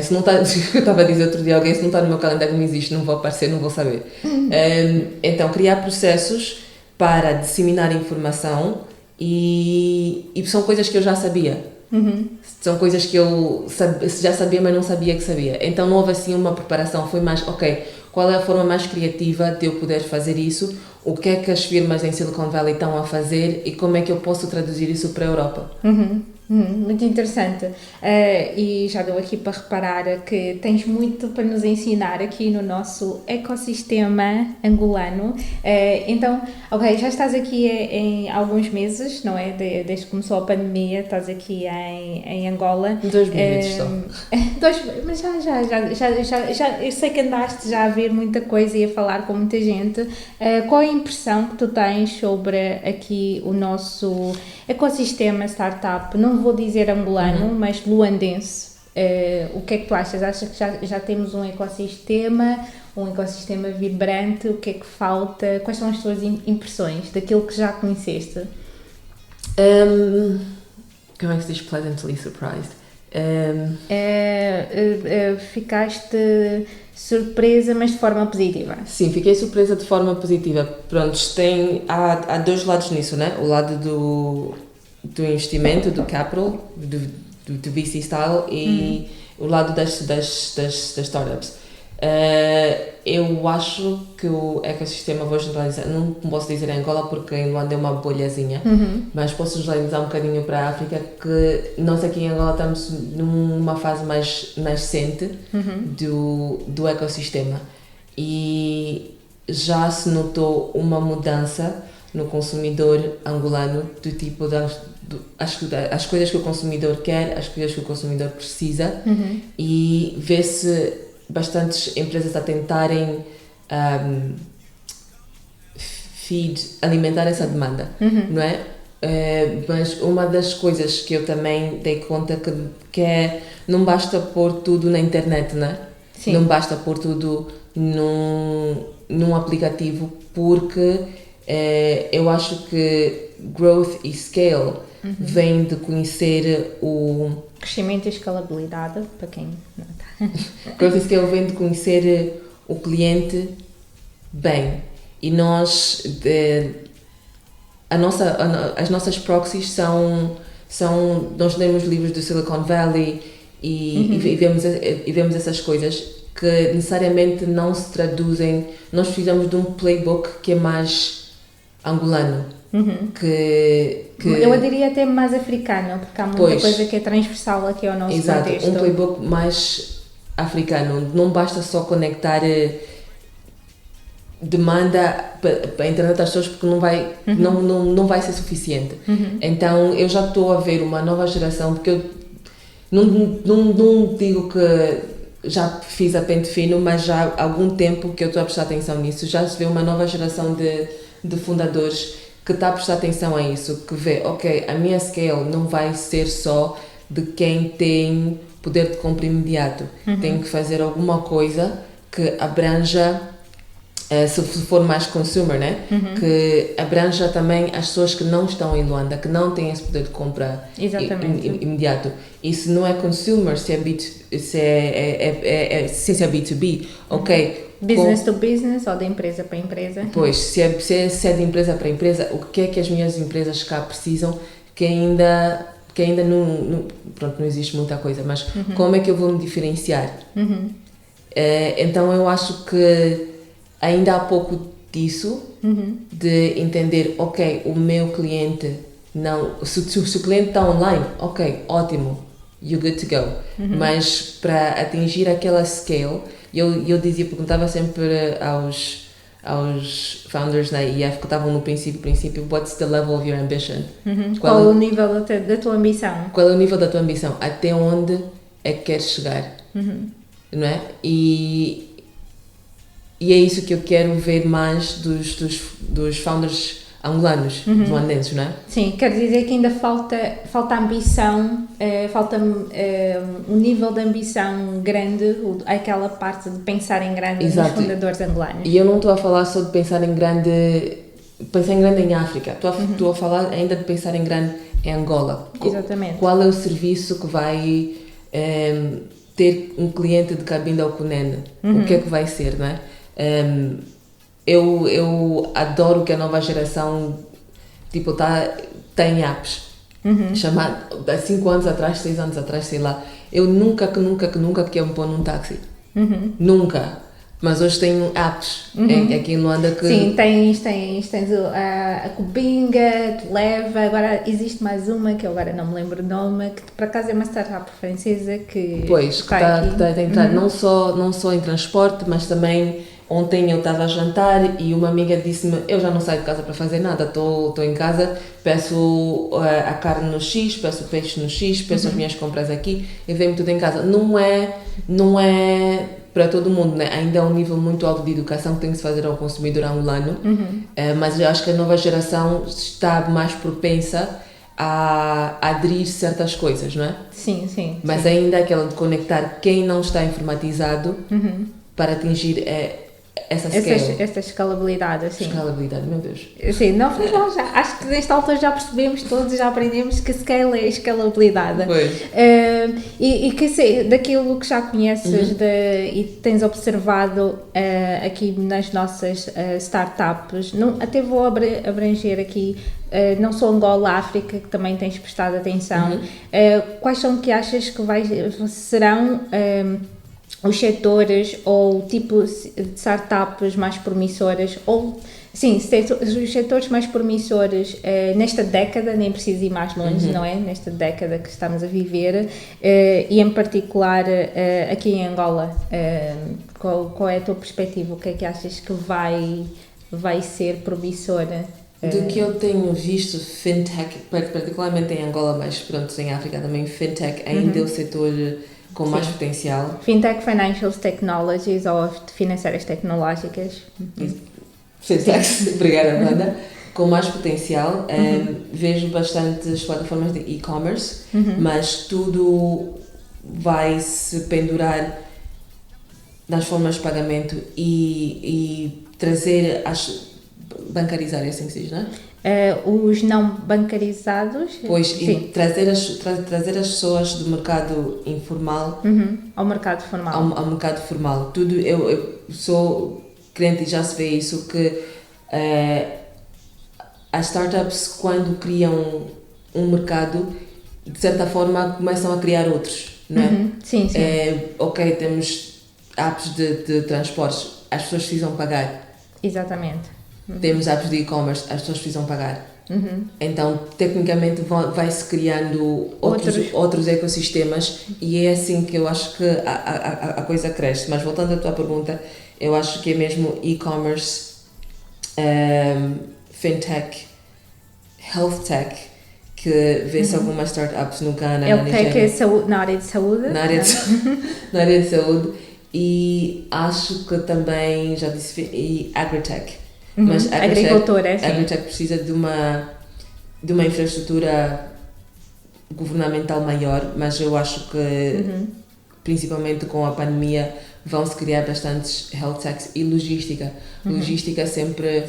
Se não está, eu estava a dizer outro dia a alguém, se não está no meu calendário não existe, não vou aparecer, não vou saber. Então, criar processos para disseminar informação e são coisas que eu já sabia. São coisas que eu já sabia, mas não sabia que sabia. Então não houve assim uma preparação, foi mais, ok, qual é a forma mais criativa de eu poder fazer isso, o que é que as firmas em Silicon Valley estão a fazer e como é que eu posso traduzir isso para a Europa. Muito interessante. E já dou aqui para reparar que tens muito para nos ensinar aqui no nosso ecossistema angolano. Então, ok, já estás aqui em alguns meses, não é? Desde que começou a pandemia, estás aqui em Angola. 2 minutos só. Mas já, eu sei que andaste já a ver muita coisa e a falar com muita gente. Qual é a impressão que tu tens sobre aqui o nosso ecossistema startup? Não vou dizer angolano, mas luandense. O que é que tu achas? Achas que já temos um ecossistema vibrante? O que é que falta? Quais são as tuas impressões daquilo que já conheceste? Como é que se diz pleasantly surprised? Ficaste surpresa, mas de forma positiva. Sim, fiquei surpresa de forma positiva. Pronto, há 2 lados nisso, né? O lado do investimento, do capital, do VC style e o lado das startups. Eu acho que o ecossistema, vou generalizar, não posso dizer em Angola porque em Luanda é uma bolhazinha, mas posso generalizar um bocadinho para a África, que nós aqui em Angola estamos numa fase mais nascente do ecossistema e já se notou uma mudança no consumidor angolano do tipo as coisas que o consumidor quer, as coisas que o consumidor precisa e vê-se bastantes empresas a tentarem alimentar essa demanda, não é? Mas uma das coisas que eu também dei conta que é, não basta pôr tudo na internet, não é? Sim. Não basta pôr tudo num aplicativo, porque eu acho que growth e scale vem de conhecer o crescimento e escalabilidade, para quem não está. Growth e scale vem de conhecer o cliente bem, e nós as nossas proxies são nós lemos livros do Silicon Valley e vemos essas coisas que necessariamente não se traduzem. Nós precisamos de um playbook que é mais angolano, eu diria até mais africano, porque há muita coisa que é transversal aqui ao nosso contexto. Um playbook mais africano. Não basta só conectar demanda para a internet às pessoas, porque não vai ser suficiente. Então eu já estou a ver uma nova geração, porque eu não digo que já fiz a pente fino, mas já há algum tempo que eu estou a prestar atenção nisso. Já se vê uma nova geração de fundadores que está a prestar atenção a isso, que vê, ok, a minha scale não vai ser só de quem tem poder de compra imediato. Tenho que fazer alguma coisa que abranja, se for mais consumer, né? Que abranja também as pessoas que não estão em Luanda, que não têm esse poder de compra imediato. E se não é consumer, se é B2B, ok. Business to business ou de empresa para empresa? Pois, se é de empresa para empresa, o que é que as minhas empresas cá precisam que ainda não existe muita coisa, mas como é que eu vou me diferenciar? Então eu acho que ainda há pouco disso, de entender, ok, o meu cliente não, se o cliente está online, ok, ótimo, you're good to go, mas para atingir aquela scale, eu perguntava sempre aos founders na IF que estavam no princípio, what's the level of your ambition? Qual é o nível da tua ambição? Qual é o nível da tua ambição? Até onde é que queres chegar? Não é? E é isso que eu quero ver mais dos founders angolanos, luandenses, não é? Sim, quer dizer que ainda falta ambição, falta um nível de ambição grande, aquela parte de pensar em grande. Exato. Nos fundadores angolanos. E eu não estou a falar só de pensar em grande em África, estou a falar ainda de pensar em grande em Angola. Exatamente. Qual é o serviço que vai ter um cliente de Cabinda ao Cunene? O que é que vai ser, não é? Eu adoro que a nova geração tem apps. Chamado, há 5 anos atrás, 6 anos atrás, sei lá, eu nunca queria me pôr num táxi. Nunca. Mas hoje tenho apps aqui em Luanda que... Sim, tens a Cubinga, te leva, agora existe mais uma que eu agora não me lembro o nome, que por acaso é uma startup francesa que está a entrar não só em transporte, mas também ontem eu estava a jantar e uma amiga disse-me, eu já não saio de casa para fazer nada, estou em casa, peço a carne no X, peço o peixe no X, peço as minhas compras aqui e vem-me tudo em casa. Não é para todo mundo, né? Ainda é um nível muito alto de educação que tem que se fazer ao consumidor angolano, mas eu acho que a nova geração está mais propensa a aderir certas coisas, não é? Sim. Mas ainda aquela de conectar quem não está informatizado para atingir essa escalabilidade, assim. Escalabilidade, meu Deus. Sim, nós já, acho que nesta altura já percebemos todos, já aprendemos que scale é escalabilidade. Pois. E que sei, daquilo que já conheces e tens observado aqui nas nossas startups, até vou abranger aqui, não só Angola, África, que também tens prestado atenção, quais são que achas que serão os setores ou o tipo de startups mais promissoras, ou sim, os setores mais promissores nesta década, nem preciso ir mais longe, não é? Nesta década que estamos a viver, e em particular aqui em Angola, qual é a tua perspectiva? O que é que achas que vai ser promissora? Do que eu tenho visto, fintech, particularmente em Angola, mas pronto, em África também, fintech ainda é o setor com mais potencial. Fintech, Financial Technologies ou financeiras tecnológicas. Fintech, obrigada, Amanda. Com mais potencial. Vejo bastantes plataformas de e-commerce, mas tudo vai se pendurar nas formas de pagamento e trazer bancarizar, é assim que se diz, não é? Os não bancarizados. Pois, e trazer as pessoas do mercado informal ao mercado formal. Ao mercado formal. Tudo, eu sou crente e já se vê isso, que as startups, quando criam um mercado, de certa forma começam a criar outros, não é? Sim. Ok, temos apps de transportes, as pessoas precisam pagar. Exatamente. Temos apps de e-commerce, as pessoas precisam pagar. Então, tecnicamente, vai-se criando outros ecossistemas e é assim que eu acho que a coisa cresce. Mas voltando à tua pergunta, eu acho que é mesmo e-commerce, fintech, health tech, que vê-se algumas startups no Ghana, na Nigéria. Que é na área de saúde. Na área de saúde. E acho que também, já disse, e agritech. Mas agricultura, sim. Agritech precisa de uma infraestrutura governamental maior, mas eu acho que, principalmente com a pandemia, vão-se criar bastantes health techs e logística. Logística sempre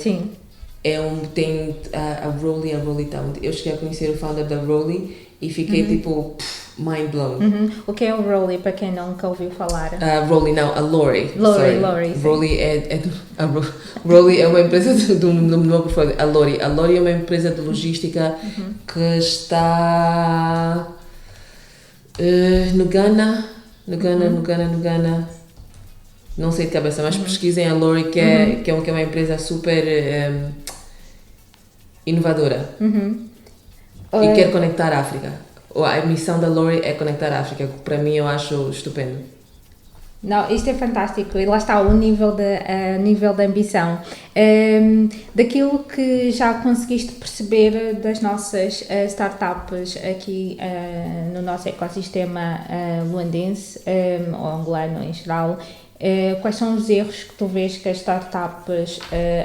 tem a Rolly Town. Eu cheguei a conhecer o founder da Rolly e fiquei tipo mind blown. O que é o Rolly, para quem nunca ouviu falar? Rolly não, a Lori. Lori. Rolly é uma empresa do meu portfólio. A Lori é uma empresa de logística que está no Ghana. Não sei de cabeça, mas pesquisem a Lori, que é uma empresa super inovadora e quer conectar a África. A missão da Lori é conectar a África, que para mim eu acho estupendo. Não, isto é fantástico, e lá está o nível de ambição. Daquilo que já conseguiste perceber das nossas startups aqui no nosso ecossistema luandense, ou angolano em geral, quais são os erros que tu vês que as startups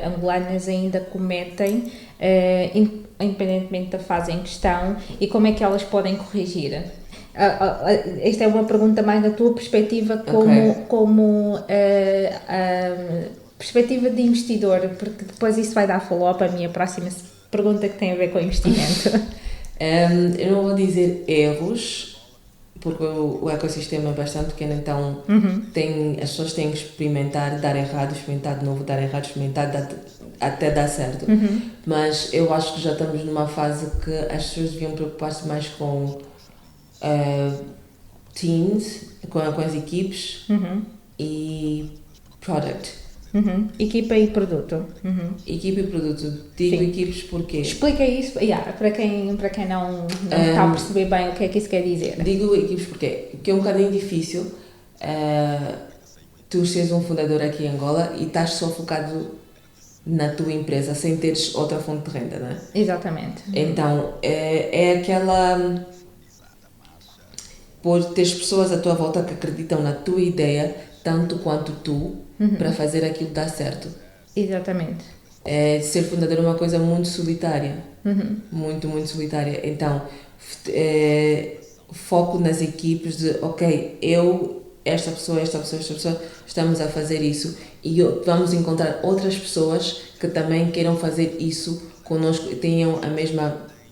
angolanas ainda cometem, independentemente da fase em questão, e como é que elas podem corrigir? Esta é uma pergunta mais da tua perspectiva como perspectiva de investidor, porque depois isso vai dar follow-up à minha próxima pergunta que tem a ver com investimento. Eu não vou dizer erros, porque o ecossistema é bastante pequeno, então as pessoas têm que experimentar, dar errado, experimentar de novo, dar errado, experimentar, até dar certo. Mas eu acho que já estamos numa fase que as pessoas deviam preocupar-se mais com teams, com as equipes e product. Equipa e produto. Equipe e produto. Digo Sim. equipes porque... Explica isso para quem não está a perceber bem o que é que isso quer dizer. Digo equipes porque é um bocadinho difícil tu seres um fundador aqui em Angola e estás só focado na tua empresa sem teres outra fonte de renda, não é? Exatamente. Então, é aquela... Por teres pessoas à tua volta que acreditam na tua ideia tanto quanto tu para fazer aquilo dar certo. Exatamente. Ser fundador é uma coisa muito solitária. Muito, muito solitária. Então, foco nas equipes de, ok, esta pessoa, estamos a fazer isso e vamos encontrar outras pessoas que também queiram fazer isso connosco e tenham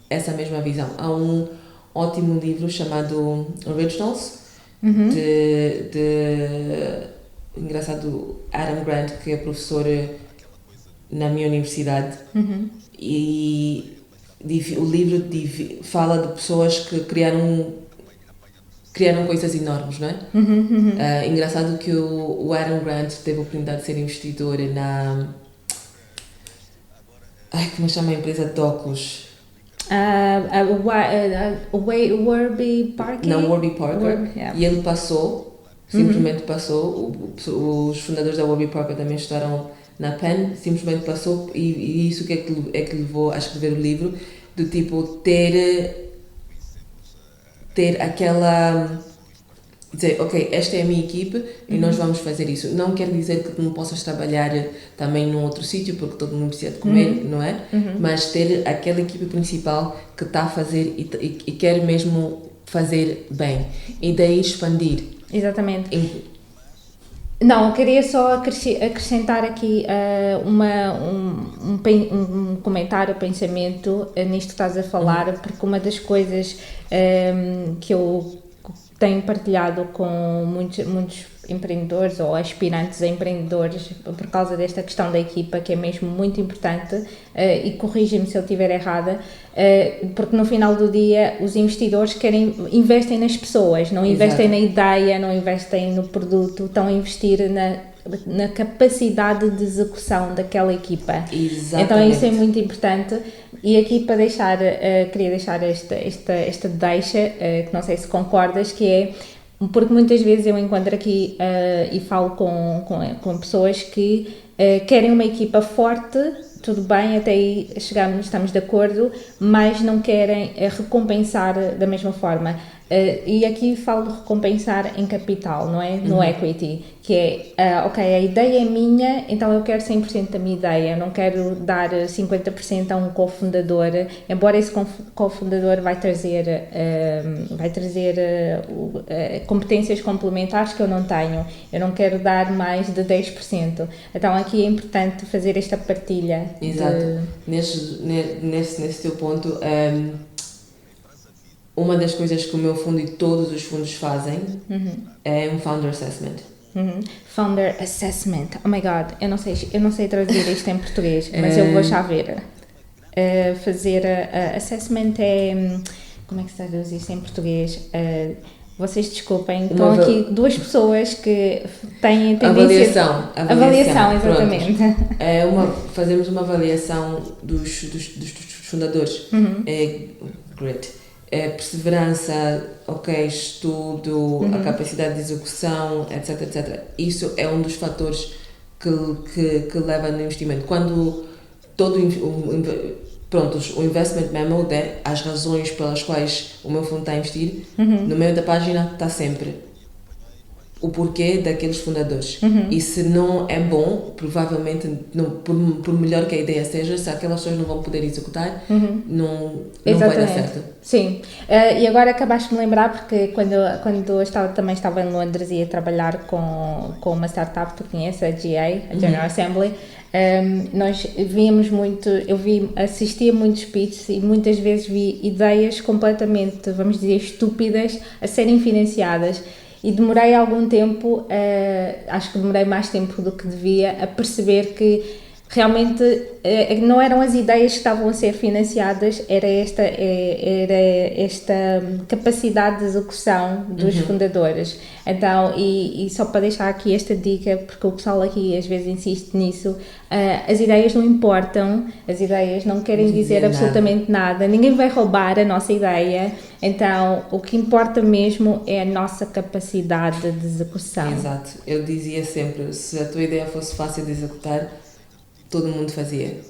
essa mesma visão. Há um ótimo livro chamado Originals, engraçado, Adam Grant, que é professor na minha universidade, e o livro fala de pessoas que criaram coisas enormes, não é? Engraçado que o Adam Grant teve a oportunidade de ser investidor na... como chama a empresa de óculos? Warby Parker? Não, Warby Parker. Yeah. E ele simplesmente passou. Os fundadores da Warby Parker também estudaram na Penn, simplesmente passou, e isso que é que levou a escrever o livro, do tipo ter aquela... dizer, ok, esta é a minha equipe e nós vamos fazer isso. Não quer dizer que não possas trabalhar também num outro sítio, porque todo mundo precisa de comer, não é? Mas ter aquela equipe principal que está a fazer e quer mesmo fazer bem. E daí expandir. Exatamente. Não, eu queria só acrescentar aqui um comentário, pensamento nisto que estás a falar, porque uma das coisas que eu tenho partilhado com muitos empreendedores ou aspirantes a empreendedores por causa desta questão da equipa, que é mesmo muito importante, e corrige-me se eu estiver errada, porque no final do dia os investidores investem nas pessoas, não investem na ideia, não investem no produto, estão a investir na capacidade de execução daquela equipa. Exatamente. Então isso é muito importante. E aqui para queria deixar esta deixa, que não sei se concordas, que é, porque muitas vezes eu encontro aqui e falo com pessoas que querem uma equipa forte, tudo bem, até aí estamos de acordo, mas não querem recompensar da mesma forma. E aqui falo de recompensar em capital, não é? No equity, que é, ok, a ideia é minha, então eu quero 100% da minha ideia, eu não quero dar 50% a um cofundador, embora esse cofundador vai trazer competências complementares que eu não tenho, eu não quero dar mais de 10%. Então aqui é importante fazer esta partilha. Exato. Nesse teu ponto, uma das coisas que o meu fundo e todos os fundos fazem é um Founder Assessment. Founder Assessment, oh my god, eu não sei traduzir isto em português, mas eu vou já ver. Fazer assessment é, como é que se traduz isto em português? Vocês desculpem, estão aqui duas pessoas que têm tendência... Avaliação, exatamente. Fazemos uma avaliação dos fundadores. Great. Perseverança, estudo, a capacidade de execução, etc, etc. Isso é um dos fatores que leva no investimento. Quando o investment memo, as razões pelas quais o meu fundo está a investir, no meio da página está sempre o porquê daqueles fundadores. E se não é bom, provavelmente, não, por melhor que a ideia seja, se aquelas pessoas não vão poder executar, não vai dar certo. Sim. E agora acabaste de me lembrar, porque quando eu também estava em Londres e ia trabalhar com uma startup, tu conheces, a GA, a General Assembly, nós víamos muito, assistia a muitos pitches e muitas vezes vi ideias completamente, vamos dizer, estúpidas a serem financiadas. E demorei algum tempo, acho que demorei mais tempo do que devia, a perceber que realmente não eram as ideias que estavam a ser financiadas, era esta capacidade de execução dos fundadores. Então, e só para deixar aqui esta dica, porque o pessoal aqui às vezes insiste nisso, as ideias não importam, as ideias não querem dizer absolutamente nada, ninguém vai roubar a nossa ideia, então o que importa mesmo é a nossa capacidade de execução. Exato, eu dizia sempre, se a tua ideia fosse fácil de executar, todo mundo fazia.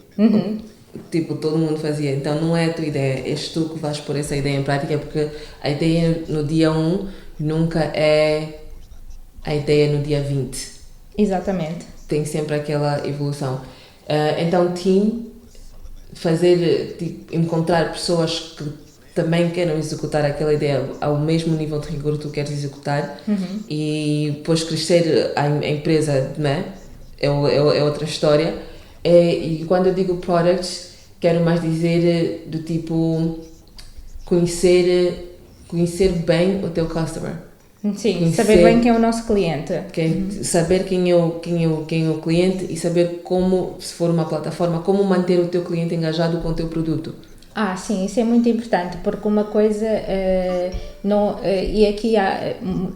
Tipo, todo mundo fazia. Então não é a tua ideia, és tu que vais pôr essa ideia em prática, porque a ideia no dia 1 nunca é a ideia no dia 20. Exatamente. Tem sempre aquela evolução. Então, encontrar pessoas que também queiram executar aquela ideia ao mesmo nível de rigor que tu queres executar e depois crescer a empresa, né? É outra história. E quando eu digo product, quero mais dizer do tipo conhecer bem o teu customer. Sim, saber bem quem é o nosso cliente. Saber quem é o cliente e saber como, se for uma plataforma, como manter o teu cliente engajado com o teu produto. Sim, isso é muito importante, porque uma coisa, e aqui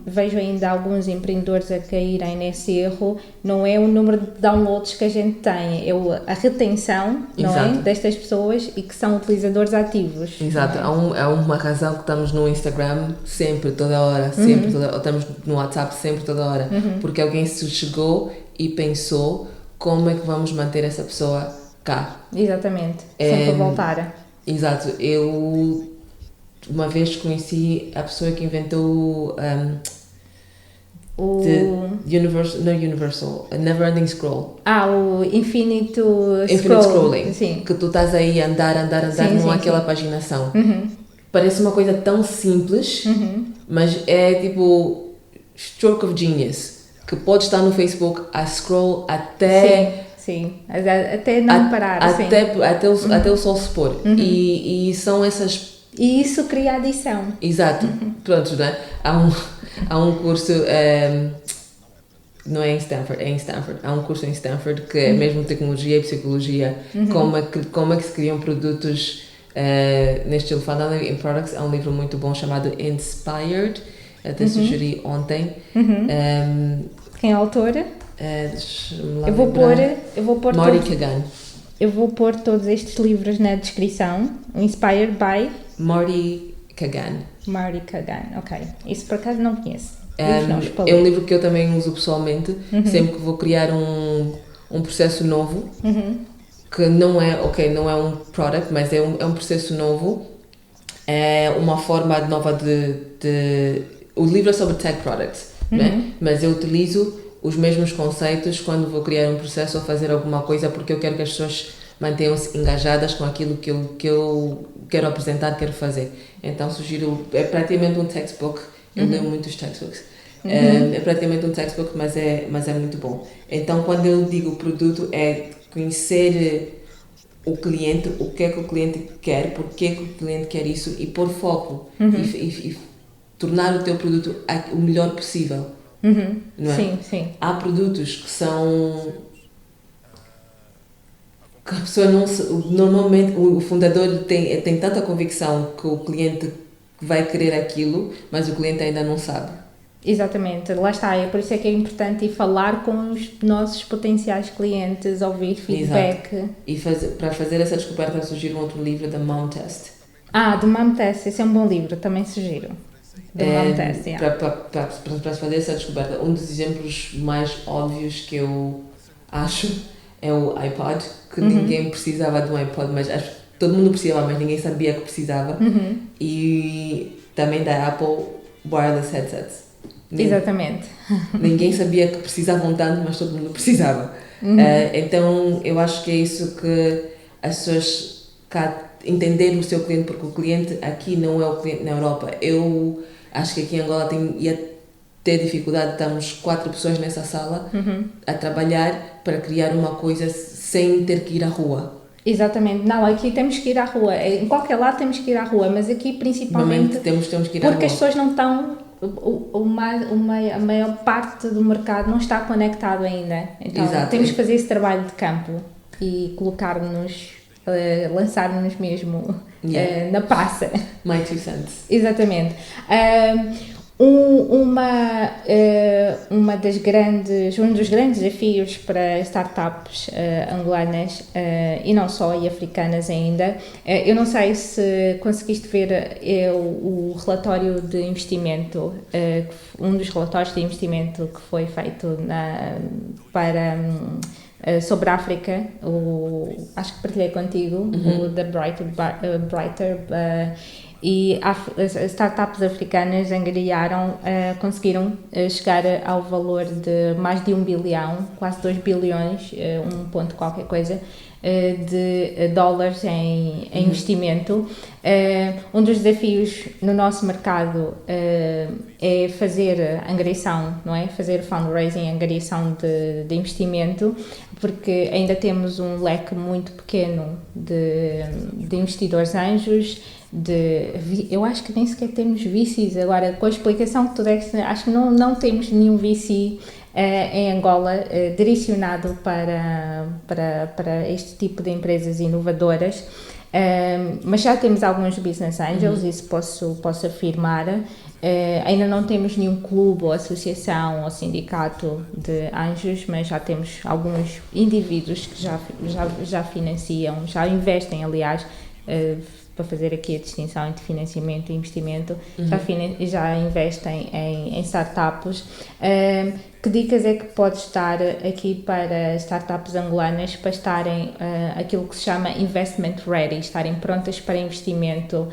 vejo ainda alguns empreendedores a caírem nesse erro, não é o número de downloads que a gente tem, é a retenção, não é, destas pessoas e que são utilizadores ativos. Exato, há uma razão que estamos no Instagram sempre, toda hora, ou estamos no WhatsApp sempre, toda hora, porque alguém se chegou e pensou como é que vamos manter essa pessoa cá. Exatamente, sempre voltar. Exato, eu uma vez conheci a pessoa que inventou Universal, Never-Ending Scroll. O Infinite Scrolling, sim. Que tu estás aí a andar, não há aquela paginação. Parece uma coisa tão simples, mas é tipo stroke of genius, que pode estar no Facebook a scroll até... Sim, até não parar. Até o sol se pôr. E são essas... E isso cria adição. Exato. Pronto, né? Há um curso... não é em Stanford, é em Stanford. Há um curso em Stanford que é mesmo tecnologia e psicologia. Como é que se criam produtos neste estilo. Falando em products, há um livro muito bom chamado Inspired. Até sugeri ontem. Quem é a autora? Eu vou pôr Maury Kagan. Eu vou pôr todos estes livros na descrição. Inspired by Maury Kagan. Maury Kagan, ok. Isso por acaso não conheço. É um livro que eu também uso pessoalmente. Sempre que vou criar um processo novo, que não é um product, mas é um processo novo. É uma forma nova de... O livro é sobre tech products, né? Mas eu utilizo os mesmos conceitos quando vou criar um processo ou fazer alguma coisa, porque eu quero que as pessoas mantenham-se engajadas com aquilo que eu quero apresentar, quero fazer. Então sugiro, é praticamente um textbook, eu leio muitos textbooks, é praticamente um textbook, mas é muito bom. Então quando eu digo produto, é conhecer o cliente, o que é que o cliente quer, porque é que o cliente quer isso e pôr foco e tornar o teu produto o melhor possível. Não é? Sim. Há produtos que são... que a pessoa não se... Normalmente o fundador tem tanta convicção que o cliente vai querer aquilo, mas o cliente ainda não sabe. Exatamente, lá está, é por isso é que é importante ir falar com os nossos potenciais clientes, ouvir feedback. Exato. E para fazer essa descoberta, eu sugiro um outro livro, The Mom Test. The Mom Test, esse é um bom livro, também sugiro. Para fazer essa descoberta, um dos exemplos mais óbvios que eu acho é o iPod, que ninguém precisava de um iPod, mas todo mundo precisava, mas ninguém sabia que precisava. E também da Apple, wireless headsets. Exatamente. Ninguém sabia que precisavam tanto, mas todo mundo precisava. Então, eu acho que é isso que as pessoas cá entender o seu cliente, porque o cliente aqui não é o cliente na Europa. Eu acho que aqui em Angola ia ter dificuldade, estamos 4 pessoas nessa sala a trabalhar para criar uma coisa sem ter que ir à rua. Exatamente. Não, aqui temos que ir à rua. Em qualquer lado temos que ir à rua, mas aqui principalmente temos que ir à porque rua. as pessoas não estão, a maior parte do mercado não está conectado ainda. Então Exato. temos que fazer esse trabalho de campo e colocar-nos, lançar-nos mesmo na praça. My 2 cents. Exatamente. Um dos grandes desafios para startups angolanas e não só, e africanas ainda, eu não sei se conseguiste ver o relatório de investimento, um dos relatórios de investimento que foi feito sobre a África, acho que partilhei contigo, o da Brighter, e as startups africanas conseguiram chegar ao valor de mais de 1 bilhão, quase 2 bilhões, 1 ponto qualquer coisa, de dólares em investimento. Um dos desafios no nosso mercado é fazer angariação, não é? Fazer fundraising, angariação de investimento, porque ainda temos um leque muito pequeno de investidores anjos. Eu acho que nem sequer temos VCs agora, com a explicação que tu deste, acho que não temos nenhum VC em Angola direcionado para este tipo de empresas inovadoras, mas já temos alguns business angels, isso posso afirmar. Ainda não temos nenhum clube ou associação ou sindicato de anjos, mas já temos alguns indivíduos que já financiam, já investem, aliás, para fazer aqui a distinção entre financiamento e investimento, já investem em startups. Que dicas é que podes dar aqui para startups angolanas para estarem aquilo que se chama investment ready, estarem prontas para investimento,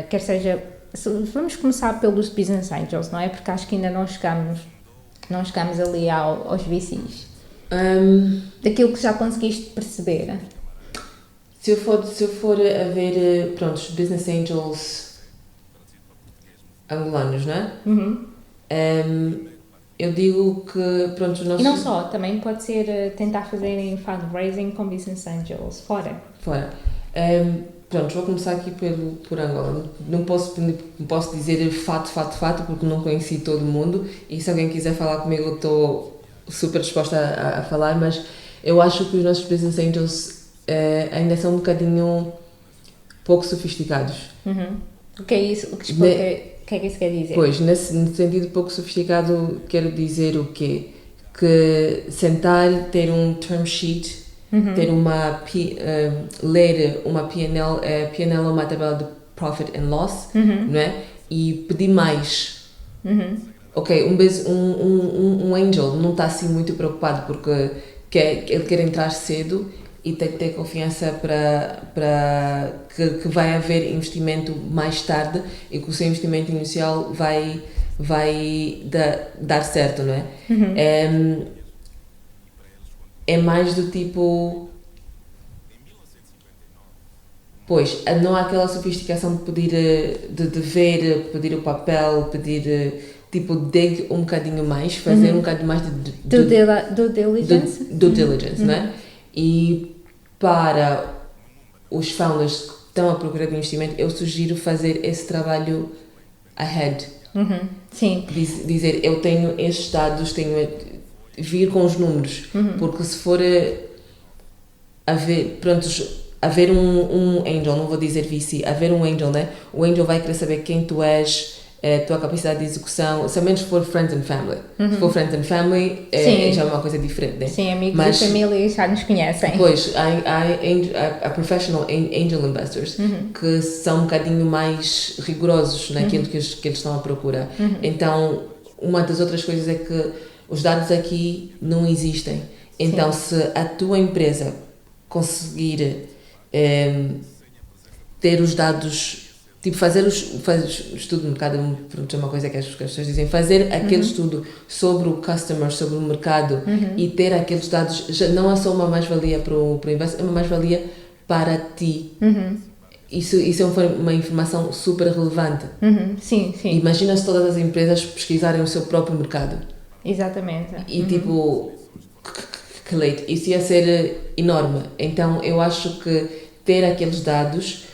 quer seja, vamos começar pelos business angels, não é? Porque acho que ainda não chegamos ali aos VCs. Daquilo que já conseguiste perceber. Se eu for a ver, pronto, business angels angolanos, não é? Eu digo que, pronto, os nossos... E não só, também pode ser tentar fazerem fundraising com business angels, fora. Pronto, vou começar aqui por Angola. Não posso dizer fato, porque não conheci todo mundo, e se alguém quiser falar comigo, eu estou super disposta a falar, mas eu acho que os nossos business angels ainda são um bocadinho pouco sofisticados. O que é isso? O que é que isso quer dizer? Pois, nesse sentido pouco sofisticado, quero dizer o quê? Que sentar, ter um term sheet, ter ler uma P&L é uma tabela de profit and loss, não é? E pedir mais. Ok, um angel não está assim muito preocupado porque ele quer entrar cedo e tem que ter confiança para que vai haver investimento mais tarde e que o seu investimento inicial vai dar certo, não é? É mais do tipo... Pois, não há aquela sofisticação de pedir o papel, tipo, dig um bocadinho mais, fazer um bocadinho mais de due diligence. Due diligence, não é? E para os founders que estão à procura de investimento, eu sugiro fazer esse trabalho ahead. Sim. Dizer, eu tenho estes dados, vir com os números, porque se for haver um angel, não vou dizer VC, haver um angel, né? O angel vai querer saber quem tu és, a tua capacidade de execução, se ao menos for friends and family. Se for friends and family, já é uma coisa diferente, né? Sim, amigos e família já nos conhecem. Pois, há professional angel investors que são um bocadinho mais rigorosos naquilo que eles estão à procura. Então, uma das outras coisas é que os dados aqui não existem. Então, se a tua empresa conseguir ter os dados tipo, fazer o estudo de mercado é uma coisa que as pessoas dizem, fazer aquele estudo sobre o customer, sobre o mercado e ter aqueles dados, já não é só uma mais-valia para o investimento, é uma mais-valia para ti. Isso é uma informação super relevante. Sim. Imagina se todas as empresas pesquisarem o seu próprio mercado. Exatamente. E tipo, isso ia ser enorme. Então eu acho que ter aqueles dados,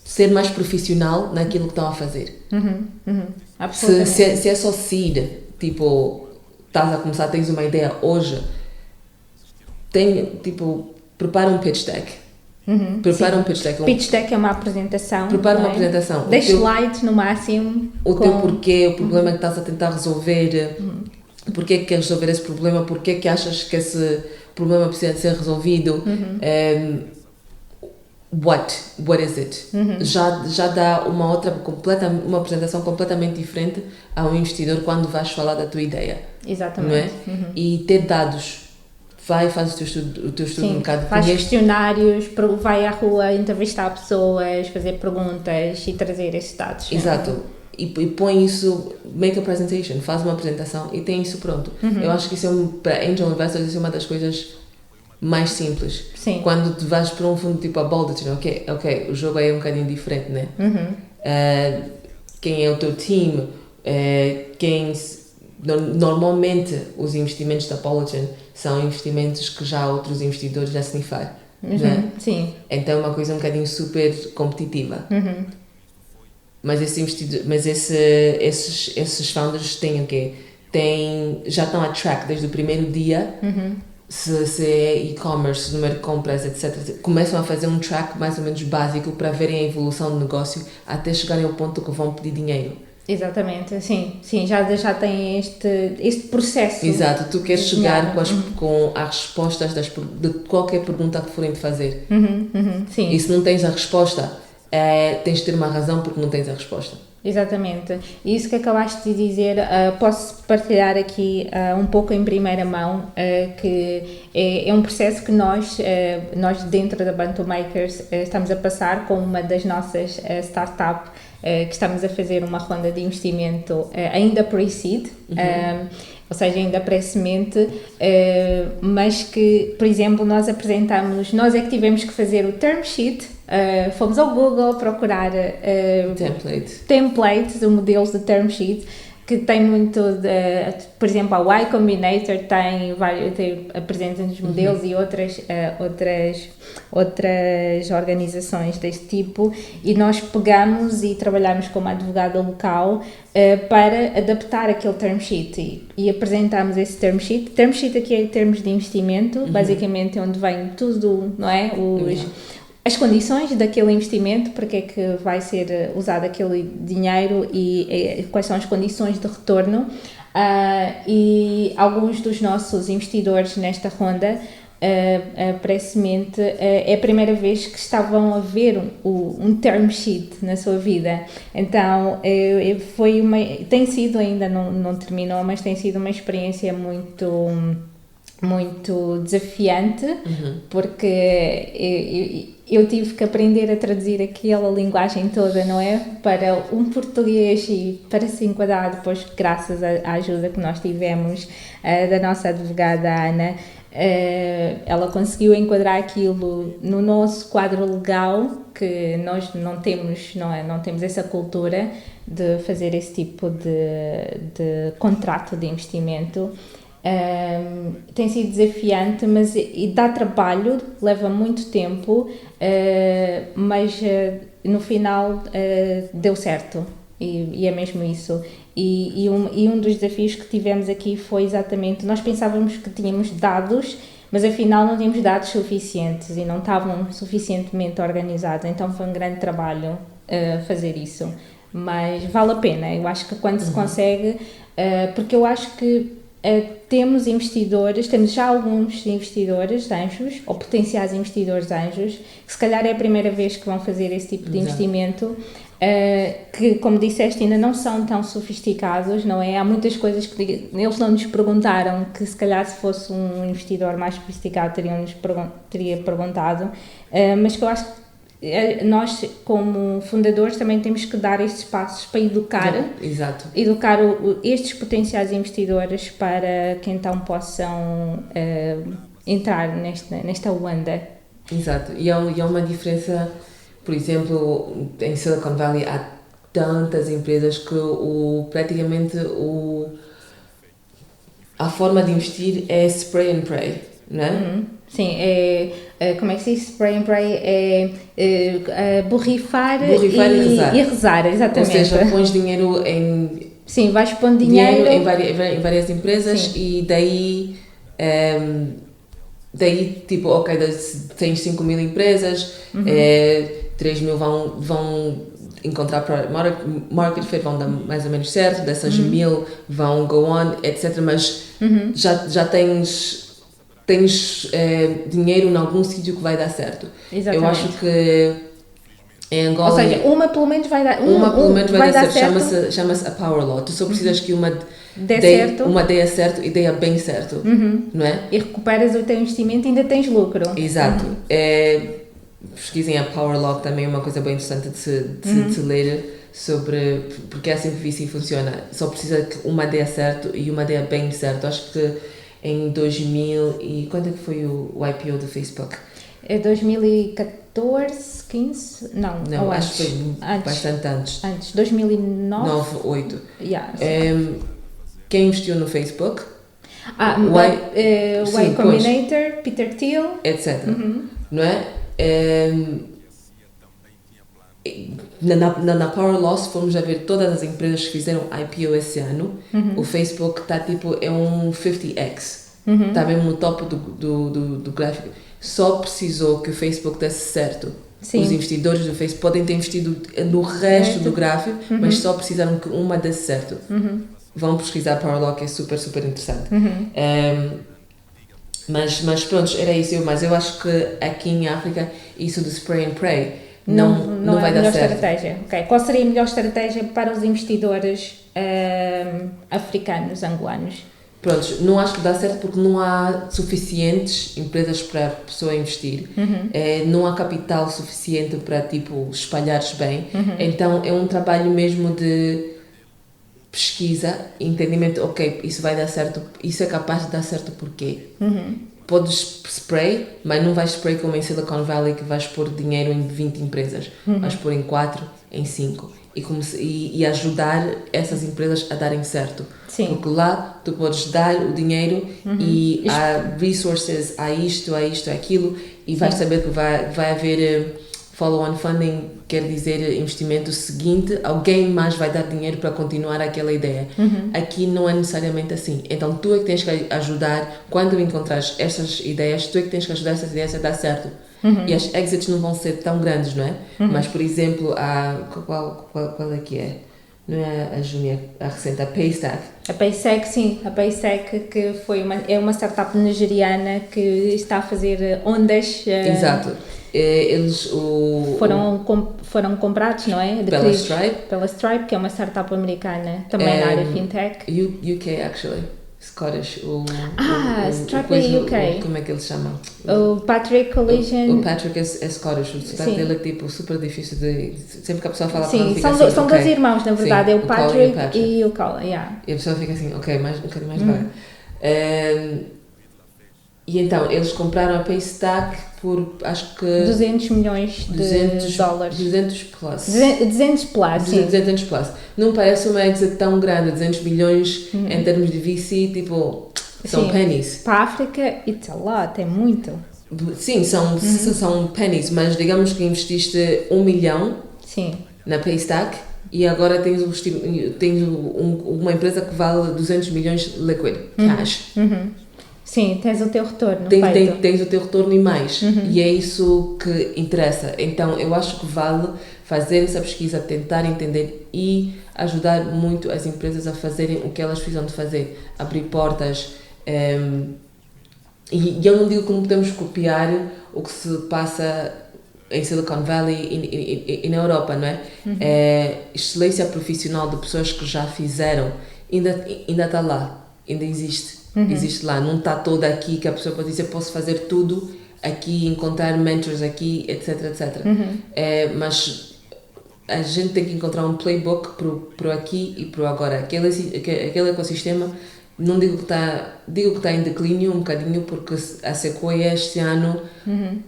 ser mais profissional naquilo que estão a fazer. Absolutamente. Se é só seed, tipo, estás a começar, tens uma ideia hoje, prepara um pitch deck. Prepara um pitch deck. Pitch deck é uma apresentação. Prepara uma apresentação. 10 slides no máximo. Teu porquê, o problema que estás a tentar resolver, porquê que queres resolver esse problema, porquê que achas que esse problema precisa ser resolvido. What is it? Já dá uma apresentação completamente diferente a um investidor quando vais falar da tua ideia. Exatamente. Não é? E ter dados. Faz o teu estudo de mercado. Faz questionários, vai à rua entrevistar pessoas, fazer perguntas e trazer esses dados. Exato. E põe isso, make a presentation, faz uma apresentação e tem isso pronto. Eu acho que isso para angel investors, isso é uma das coisas mais simples. Sim. Quando tu vais para um fundo tipo a Balderton, ok, o jogo é um bocadinho diferente, né? Quem é o teu time, normalmente os investimentos da Balderton são investimentos que já outros investidores já sniffaram. Né? Sim. Então é uma coisa um bocadinho super competitiva. Mas esses founders têm o quê? Já estão a track desde o primeiro dia, se é e-commerce, número de compras, etc. Começam a fazer um track mais ou menos básico para verem a evolução do negócio até chegarem ao ponto que vão pedir dinheiro. Exatamente, sim, já tem este processo. Exato, tu queres chegar com as respostas de qualquer pergunta que forem te fazer. Sim. E se não tens a resposta, tens de ter uma razão porque não tens a resposta. Exatamente, e isso que acabaste de dizer, posso partilhar aqui um pouco em primeira mão, que é um processo que nós dentro da Bantu Makers estamos a passar com uma das nossas startups, que estamos a fazer uma ronda de investimento ainda pre-seed, ou seja, ainda pré-semente, mas que, por exemplo, nós é que tivemos que fazer o term sheet, fomos ao Google procurar templates, modelos de term sheet, que tem muito por exemplo, a Y Combinator apresenta os modelos e outras organizações deste tipo, e nós pegamos e trabalhamos como advogada local para adaptar aquele term sheet e apresentamos esse term sheet. Term sheet aqui é em termos de investimento, basicamente onde vem tudo, não é? As condições daquele investimento, para que é que vai ser usado aquele dinheiro e quais são as condições de retorno. E alguns dos nossos investidores nesta ronda, pré-semente, é a primeira vez que estavam a ver um term sheet na sua vida. Então, tem sido, ainda não terminou, mas tem sido uma experiência muito desafiante, porque eu tive que aprender a traduzir aquela linguagem toda, não é? Para um português e para se enquadrar depois, graças à ajuda que nós tivemos da nossa advogada Ana, ela conseguiu enquadrar aquilo no nosso quadro legal, que nós não temos essa cultura de fazer esse tipo de contrato de investimento. Tem sido desafiante, mas dá trabalho, leva muito tempo, mas no final deu certo, e é mesmo isso. E um dos desafios que tivemos aqui foi exatamente, nós pensávamos que tínhamos dados, mas afinal não tínhamos dados suficientes e não estavam suficientemente organizados, então foi um grande trabalho fazer isso, mas vale a pena. Eu acho que quando se consegue, porque eu acho que temos já alguns investidores anjos, ou potenciais investidores anjos, que se calhar é a primeira vez que vão fazer esse tipo de investimento, que, como disseste, ainda não são tão sofisticados, não é? Há muitas coisas que eles não nos perguntaram, que se calhar se fosse um investidor mais sofisticado teria perguntado, mas que eu acho que nós como fundadores também temos que dar estes passos para educar, Exato. educar estes potenciais investidores para que então possam entrar nesta onda. Exato. E há uma diferença, por exemplo, em Silicon Valley há tantas empresas que praticamente a forma de investir é spray and pray, não é? Sim, como é que se diz? Spray and pray borrifar e rezar, exatamente. Ou seja, pões dinheiro em... Sim, vais pondo dinheiro em várias empresas. Sim. E daí tipo, ok, tens 5.000 empresas, 3.000 vão encontrar para market fit, vão dar mais ou menos certo, dessas 1.000 vão go on, etc. Mas já tens dinheiro em algum sítio que vai dar certo. Exatamente. Eu acho que em Angola... Ou seja, uma pelo menos vai dar, vai dar certo. Chama-se a Power Law. Tu só precisas que uma dê certo e dê bem certo, não é? E recuperas o teu investimento e ainda tens lucro. Exato. Pesquisem a Power Law, também é uma coisa bem interessante de se ler sobre porque é assim que o VC funciona. Só precisa que uma dê certo e uma dê bem certo. Acho que em 2000 e quando é que foi o IPO do Facebook? É 2014, 15? Não, acho que foi bastante antes. Antes, 2009? 2008. Yeah, quem investiu no Facebook? Y Combinator, Peter Thiel, etc. Não é? Na Power Law, se formos a ver todas as empresas que fizeram IPO esse ano, o Facebook está tipo, é um 50x. Está mesmo no topo do gráfico. Só precisou que o Facebook desse certo. Sim. Os investidores do Facebook podem ter investido no resto do gráfico, mas só precisaram que uma desse certo. Vão pesquisar Power Law, que é super, super interessante. Mas pronto, era isso. Mas eu acho que aqui em África, isso do spray and pray não vai dar certo. Estratégia. Okay. Qual seria a melhor estratégia para os investidores africanos, angolanos? Pronto, não acho que dá certo porque não há suficientes empresas para a pessoa investir. Não há capital suficiente para, tipo, espalhar-se bem. Então, é um trabalho mesmo de pesquisa, entendimento, ok, isso vai dar certo, isso é capaz de dar certo porquê? Podes spray, mas não vais spray como em Silicon Valley que vais pôr dinheiro em 20 empresas. Vais pôr em 4, em 5. E ajudar essas empresas a darem certo. Sim. Porque lá tu podes dar o dinheiro e há resources, há isto, aquilo, e vais saber que vai haver follow-on funding, quer dizer investimento seguinte, alguém mais vai dar dinheiro para continuar aquela ideia. Aqui não é necessariamente assim. Então tu é que tens que ajudar, quando encontrares essas ideias, tu é que tens que ajudar essas ideias a dar certo. E as exits não vão ser tão grandes, não é? Mas, por exemplo, qual é que é? Não é a Júnia, a recente, a Paystack. A Paystack, sim. A Paystack que é uma startup nigeriana que está a fazer ondas. Exato. Eles foram comprados, não é? Pela Stripe, que é uma startup americana, também na área fintech. UK, actually. Scottish. Stripe é UK. Como é que eles chamam? O Patrick Collision. O Patrick é Scottish. O sotaque dele é tipo super difícil de... Sempre que a pessoa fala... Sim, são dois irmãos, na verdade. Sim, é o Patrick e o Colin. Yeah. E a pessoa fica assim, ok, um bocadinho mais devagar. E então, eles compraram a Paystack por, acho que... 200 milhões de dólares. 200 plus. 200 plus, sim. 200 plus. Não parece uma exit tão grande, 200 milhões em termos de VC, tipo, são pennies. Para a África, it's a lot, é muito. Sim, são pennies, mas digamos que investiste 1 milhão na Paystack e agora tens uma empresa que vale 200 milhões liquid, cash. Sim, tens o teu retorno. Tens o teu retorno e mais. E é isso que interessa. Então, eu acho que vale fazer essa pesquisa, tentar entender e ajudar muito as empresas a fazerem o que elas precisam de fazer. Abrir portas. E eu não digo que não podemos copiar o que se passa em Silicon Valley e na Europa, não é? Excelência profissional de pessoas que já fizeram ainda está lá, ainda existe. Existe lá, não está toda aqui que a pessoa pode dizer posso fazer tudo aqui, encontrar mentors aqui, etc, etc. Mas a gente tem que encontrar um playbook pro aqui e pro agora. Aquele ecossistema, não digo que está em declínio um bocadinho, porque a Sequoia este ano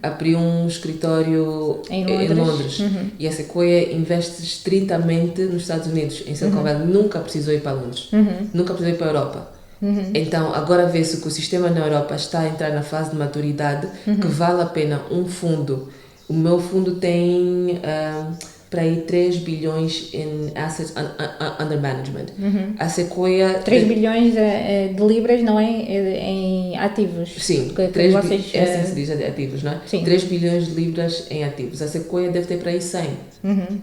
abriu um escritório em Londres. E a Sequoia investe estritamente nos Estados Unidos, em Silicon Valley. Nunca precisou ir para Londres, nunca precisou ir para a Europa. Então agora vê-se que o sistema na Europa está a entrar na fase de maturidade, que vale a pena um fundo. O meu fundo tem para aí 3 bilhões em assets under management. A Sequoia... 3 bilhões de libras, não é? Em ativos. Sim, vocês, assim se diz ativos, não é? Sim. 3 bilhões de libras em ativos. A Sequoia deve ter para aí 100.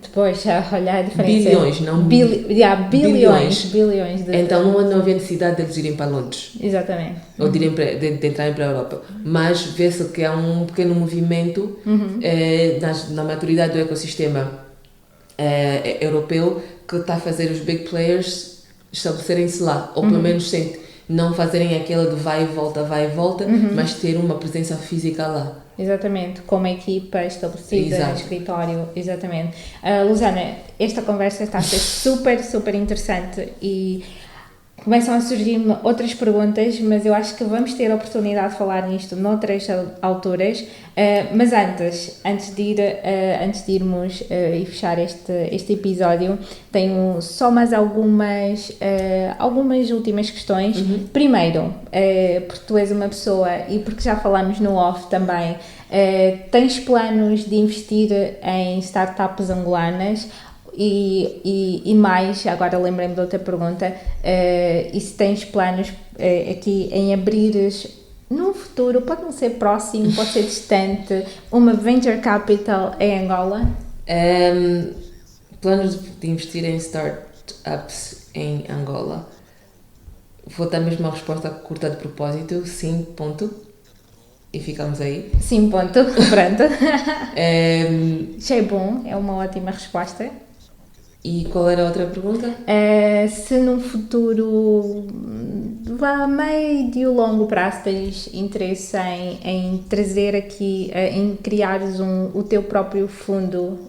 Depois, já olhar a diferença. Bilhões, não... Bilhões de... Então não havia necessidade de eles irem para Londres. Exatamente. Ou de entrarem para a Europa. Mas vê-se que há um pequeno movimento na maturidade do ecossistema europeu, que está a fazer os big players estabelecerem-se lá, ou pelo menos não fazerem aquela de vai e volta, mas ter uma presença física lá. Exatamente, com uma equipa estabelecida, Exato. escritório, exatamente. Lusana, esta conversa está a ser super, super interessante e começam a surgir-me outras perguntas, mas eu acho que vamos ter a oportunidade de falar nisto noutras alturas. Mas antes de irmos e fechar este episódio, tenho só mais algumas últimas questões. Primeiro, porque tu és uma pessoa, e porque já falámos no off também, tens planos de investir em startups angolanas? E mais, agora lembrei-me de outra pergunta, e se tens planos aqui em abrires num futuro, pode não ser próximo, pode ser distante, uma venture capital em Angola? Planos de investir em startups em Angola. Vou dar mesmo uma resposta curta de propósito, sim, ponto. E ficamos aí. Sim, ponto, pronto. Achei bom, é uma ótima resposta. E qual era a outra pergunta? Se num futuro a médio e longo prazo tens interesse em trazer aqui, em criares o teu próprio fundo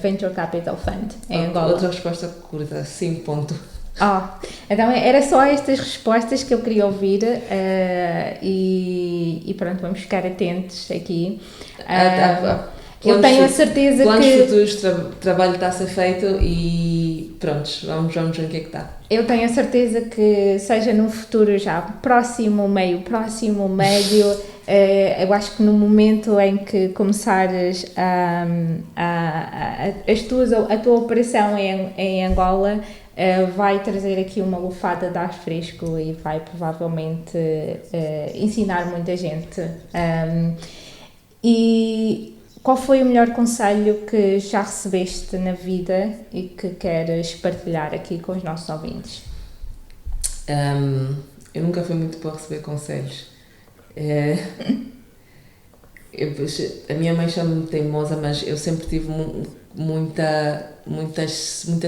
Venture Capital Fund em Angola? Outra resposta curta, sim, ponto. Então era só estas respostas que eu queria ouvir e pronto, vamos ficar atentos aqui. Eu tenho a certeza planos que... futuros, trabalho está a ser feito e pronto, vamos ver o que é que está. Eu tenho a certeza que seja num futuro já próximo, médio, eu acho que no momento em que começares a tua operação em Angola, vai trazer aqui uma lufada de ar fresco e vai provavelmente ensinar muita gente. E qual foi o melhor conselho que já recebeste na vida e que queres partilhar aqui com os nossos ouvintes? Eu nunca fui muito boa a receber conselhos. A minha mãe chama-me teimosa, mas eu sempre tive muita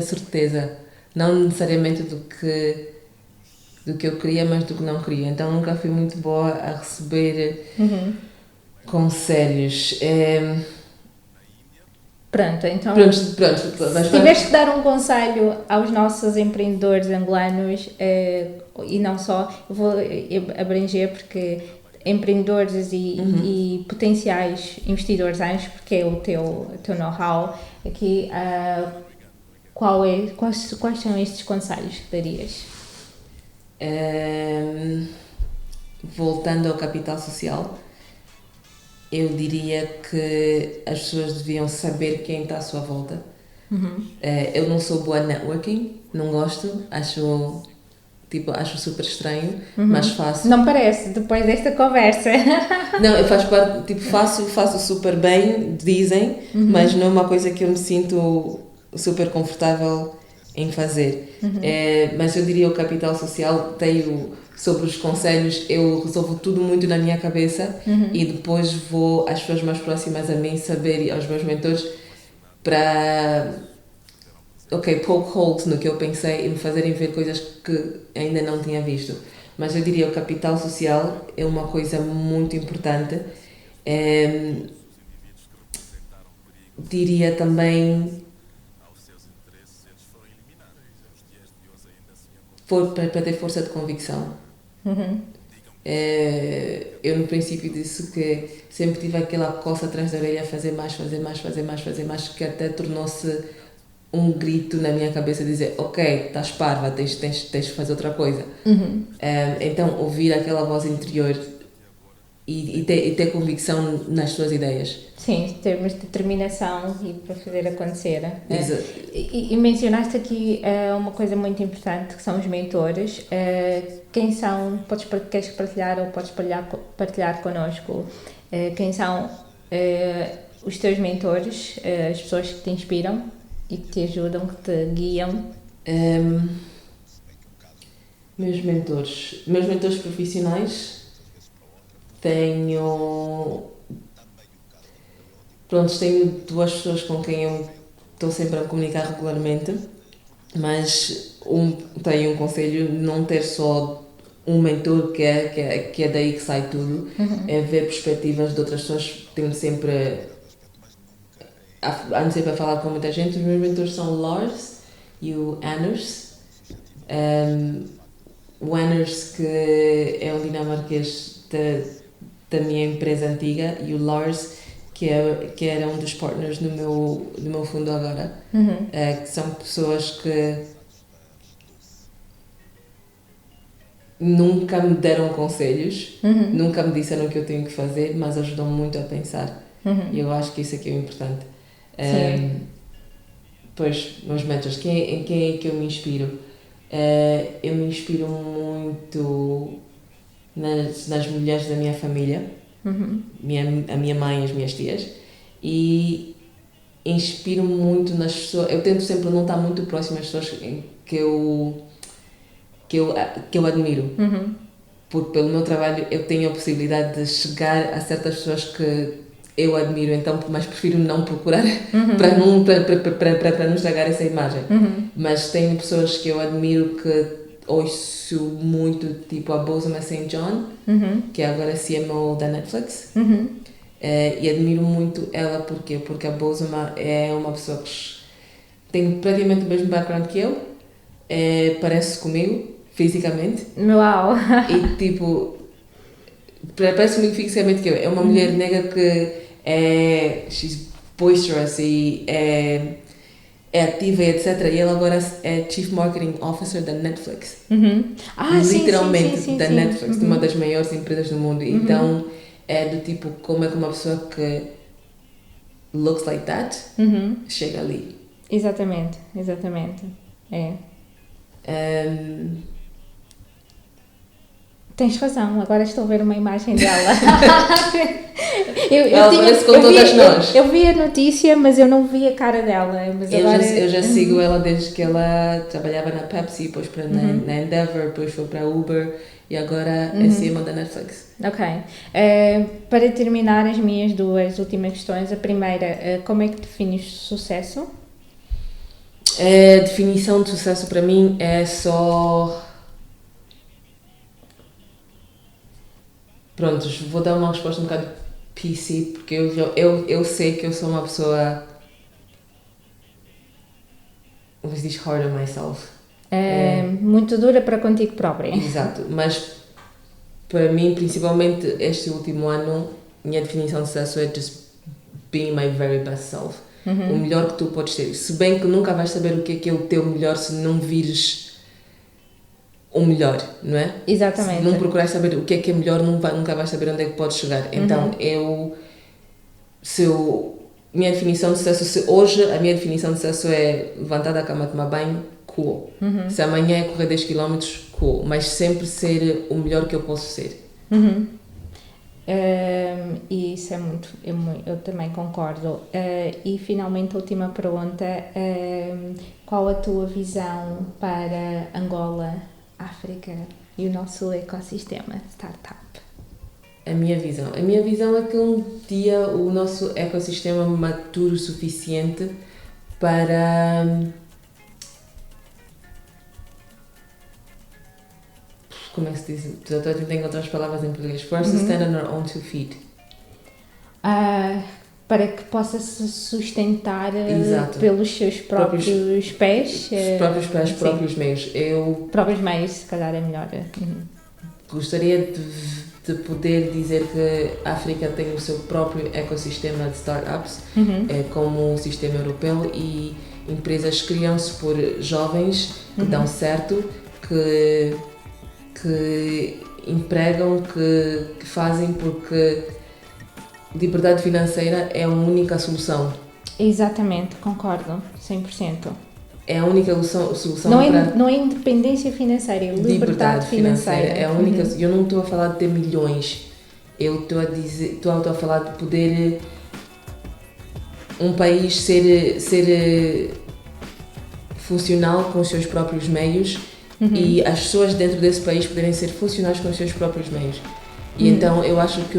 certeza, não necessariamente do que eu queria, mas do que não queria. Então nunca fui muito boa a receber conselhos. Pronto, então Pronto. Se tiveres que dar um conselho aos nossos empreendedores angolanos, e não só, eu vou abranger porque empreendedores e potenciais investidores anjos, porque é o teu know-how aqui, quais são estes conselhos que darias? Voltando ao capital social, eu diria que as pessoas deviam saber quem está à sua volta. Eu não sou boa networking, não gosto, acho super estranho, mas faço. Não parece, depois desta conversa. Não, eu faço parte, faço super bem, dizem, mas não é uma coisa que eu me sinto super confortável em fazer. Mas eu diria o capital social, tenho sobre os conselhos, eu resolvo tudo muito na minha cabeça e depois vou às pessoas mais próximas a mim saber, aos meus mentores, para poke holes no que eu pensei e me fazerem ver coisas que ainda não tinha visto. Mas eu diria o capital social é uma coisa muito importante Diria também para ter força de convicção. Eu no princípio disse que sempre tive aquela coça atrás da orelha, fazer mais, que até tornou-se um grito na minha cabeça, dizer, ok, estás parva, tens de fazer outra coisa. Então ouvir aquela voz interior e ter convicção nas tuas ideias. Sim, termos determinação e para fazer acontecer. Exato. E mencionaste aqui uma coisa muito importante, que são os mentores. Quem são? Queres partilhar ou podes partilhar connosco quem são os teus mentores, as pessoas que te inspiram e que te ajudam, que te guiam? Meus mentores profissionais, tenho duas pessoas com quem eu estou sempre a comunicar regularmente, mas tenho um conselho, não ter só um mentor que é daí que sai tudo, é ver perspectivas de outras pessoas. Ando sempre a falar com muita gente. Os meus mentores são o Lars e o Anders. O Anders, que é um dinamarquês da minha empresa antiga, e o Lars, que era um dos partners do meu fundo agora, que são pessoas que nunca me deram conselhos, nunca me disseram o que eu tenho que fazer, mas ajudam muito a pensar. E eu acho que isso aqui é importante. Pois, meus mentors, em quem é que eu me inspiro? Eu me inspiro muito nas mulheres da minha família, a minha mãe e as minhas tias, e inspiro-me muito nas pessoas. Eu tento sempre não estar muito próximo às pessoas que eu admiro, porque pelo meu trabalho eu tenho a possibilidade de chegar a certas pessoas que eu admiro, então, mas prefiro não procurar para não estragar essa imagem. Mas tenho pessoas que eu admiro, que ouço muito, tipo a Bozoma St. John, que é agora CMO da Netflix, e admiro muito ela. Porquê? Porque a Bozoma é uma pessoa que tem praticamente o mesmo background que eu, parece comigo fisicamente. Uau! E tipo, parece comigo fisicamente que eu. É uma mulher negra que she's boisterous e é ativa e etc. E ela agora é Chief Marketing Officer da Netflix. Literalmente, sim, da sim. Netflix, de uma das maiores empresas do mundo. Então, é do tipo, como é que uma pessoa que looks like that chega ali. Exatamente. É. Tens razão, agora estou a ver uma imagem dela. Ela parece com todas nós. Eu vi a notícia, mas eu não vi a cara dela. Mas Eu já sigo ela desde que ela trabalhava na Pepsi, depois na Endeavor, depois foi para a Uber e agora é CEO da Netflix. Ok. Para terminar, as minhas duas últimas questões. A primeira, como é que defines sucesso? A definição de sucesso para mim é só... Prontos, vou dar uma resposta um bocado PC, porque eu sei que eu sou uma pessoa... Como se diz? Hard on myself. Muito dura para contigo própria. Exato, mas para mim, principalmente este último ano, minha definição de sucesso é just being my very best self. O melhor que tu podes ser. Se bem que nunca vais saber o que é o teu melhor se não vires o melhor, não é? Exatamente. Se não procurares saber o que é melhor, nunca vais saber onde é que podes chegar. Então, minha definição de sucesso, hoje a minha definição de sucesso é levantar da cama, tomar banho, cool. Se amanhã é correr 10 km, cool. Mas sempre ser o melhor que eu posso ser. E isso eu também concordo. E finalmente, a última pergunta: qual a tua visão para Angola, África e o nosso ecossistema startup? A minha visão é que um dia o nosso ecossistema mature o suficiente para... Como é que se diz? Estou a tentar encontrar as palavras em português. For us to stand on our own 2 feet. para que possa se sustentar Exato. pelos seus próprios pés. Os próprios pés, próprios meios. Próprios meios, se calhar é melhor. Gostaria de poder dizer que a África tem o seu próprio ecossistema de startups, como o sistema europeu, e empresas criam-se por jovens que dão certo, que empregam, que fazem, porque liberdade financeira é a única solução. Exatamente, concordo, 100%. É a única solução não é independência financeira, é liberdade financeira. É a única. Eu não estou a falar de ter milhões. Eu estou a falar de poder um país ser funcional com os seus próprios meios e as pessoas dentro desse país poderem ser funcionais com os seus próprios meios. E então eu acho que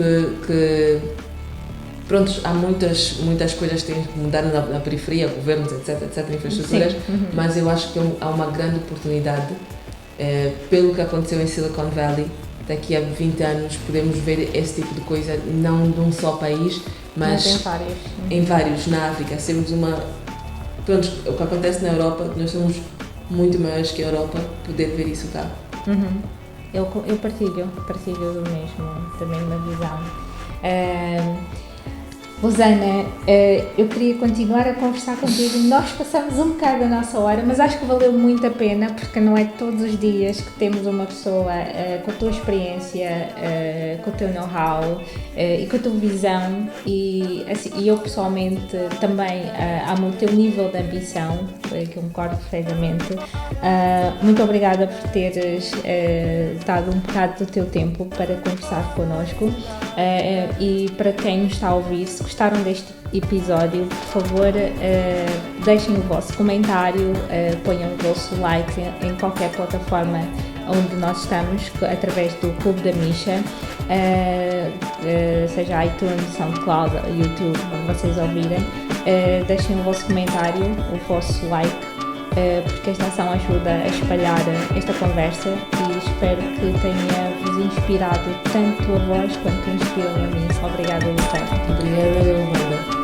pronto, há muitas coisas que têm que mudar na periferia, governos, etc, infraestruturas, mas eu acho que há uma grande oportunidade, pelo que aconteceu em Silicon Valley. Daqui a 20 anos podemos ver esse tipo de coisa, não num só país, mas em vários, na África. Pronto, o que acontece na Europa, nós somos muito maiores que a Europa, poder ver isso cá. Eu partilho da mesma visão. Rosana, eu queria continuar a conversar contigo. Nós passamos um bocado da nossa hora, mas acho que valeu muito a pena, porque não é todos os dias que temos uma pessoa com a tua experiência, com o teu know-how e com a tua visão, e eu pessoalmente também amo o teu nível de ambição, que eu concordo perfeitamente. Muito obrigada por teres dado um bocado do teu tempo para conversar connosco, e para quem nos está a ouvir, se gostaram deste episódio, por favor, deixem o vosso comentário, ponham o vosso like em qualquer plataforma onde nós estamos, através do Clube da Misha, seja iTunes, SoundCloud, YouTube, onde vocês ouvirem. Deixem o vosso comentário, o vosso like, porque esta ação ajuda a espalhar esta conversa, e espero que tenha-vos inspirado tanto a vós quanto inspirou a mim. Obrigada, Luciana. Obrigada, Leonardo.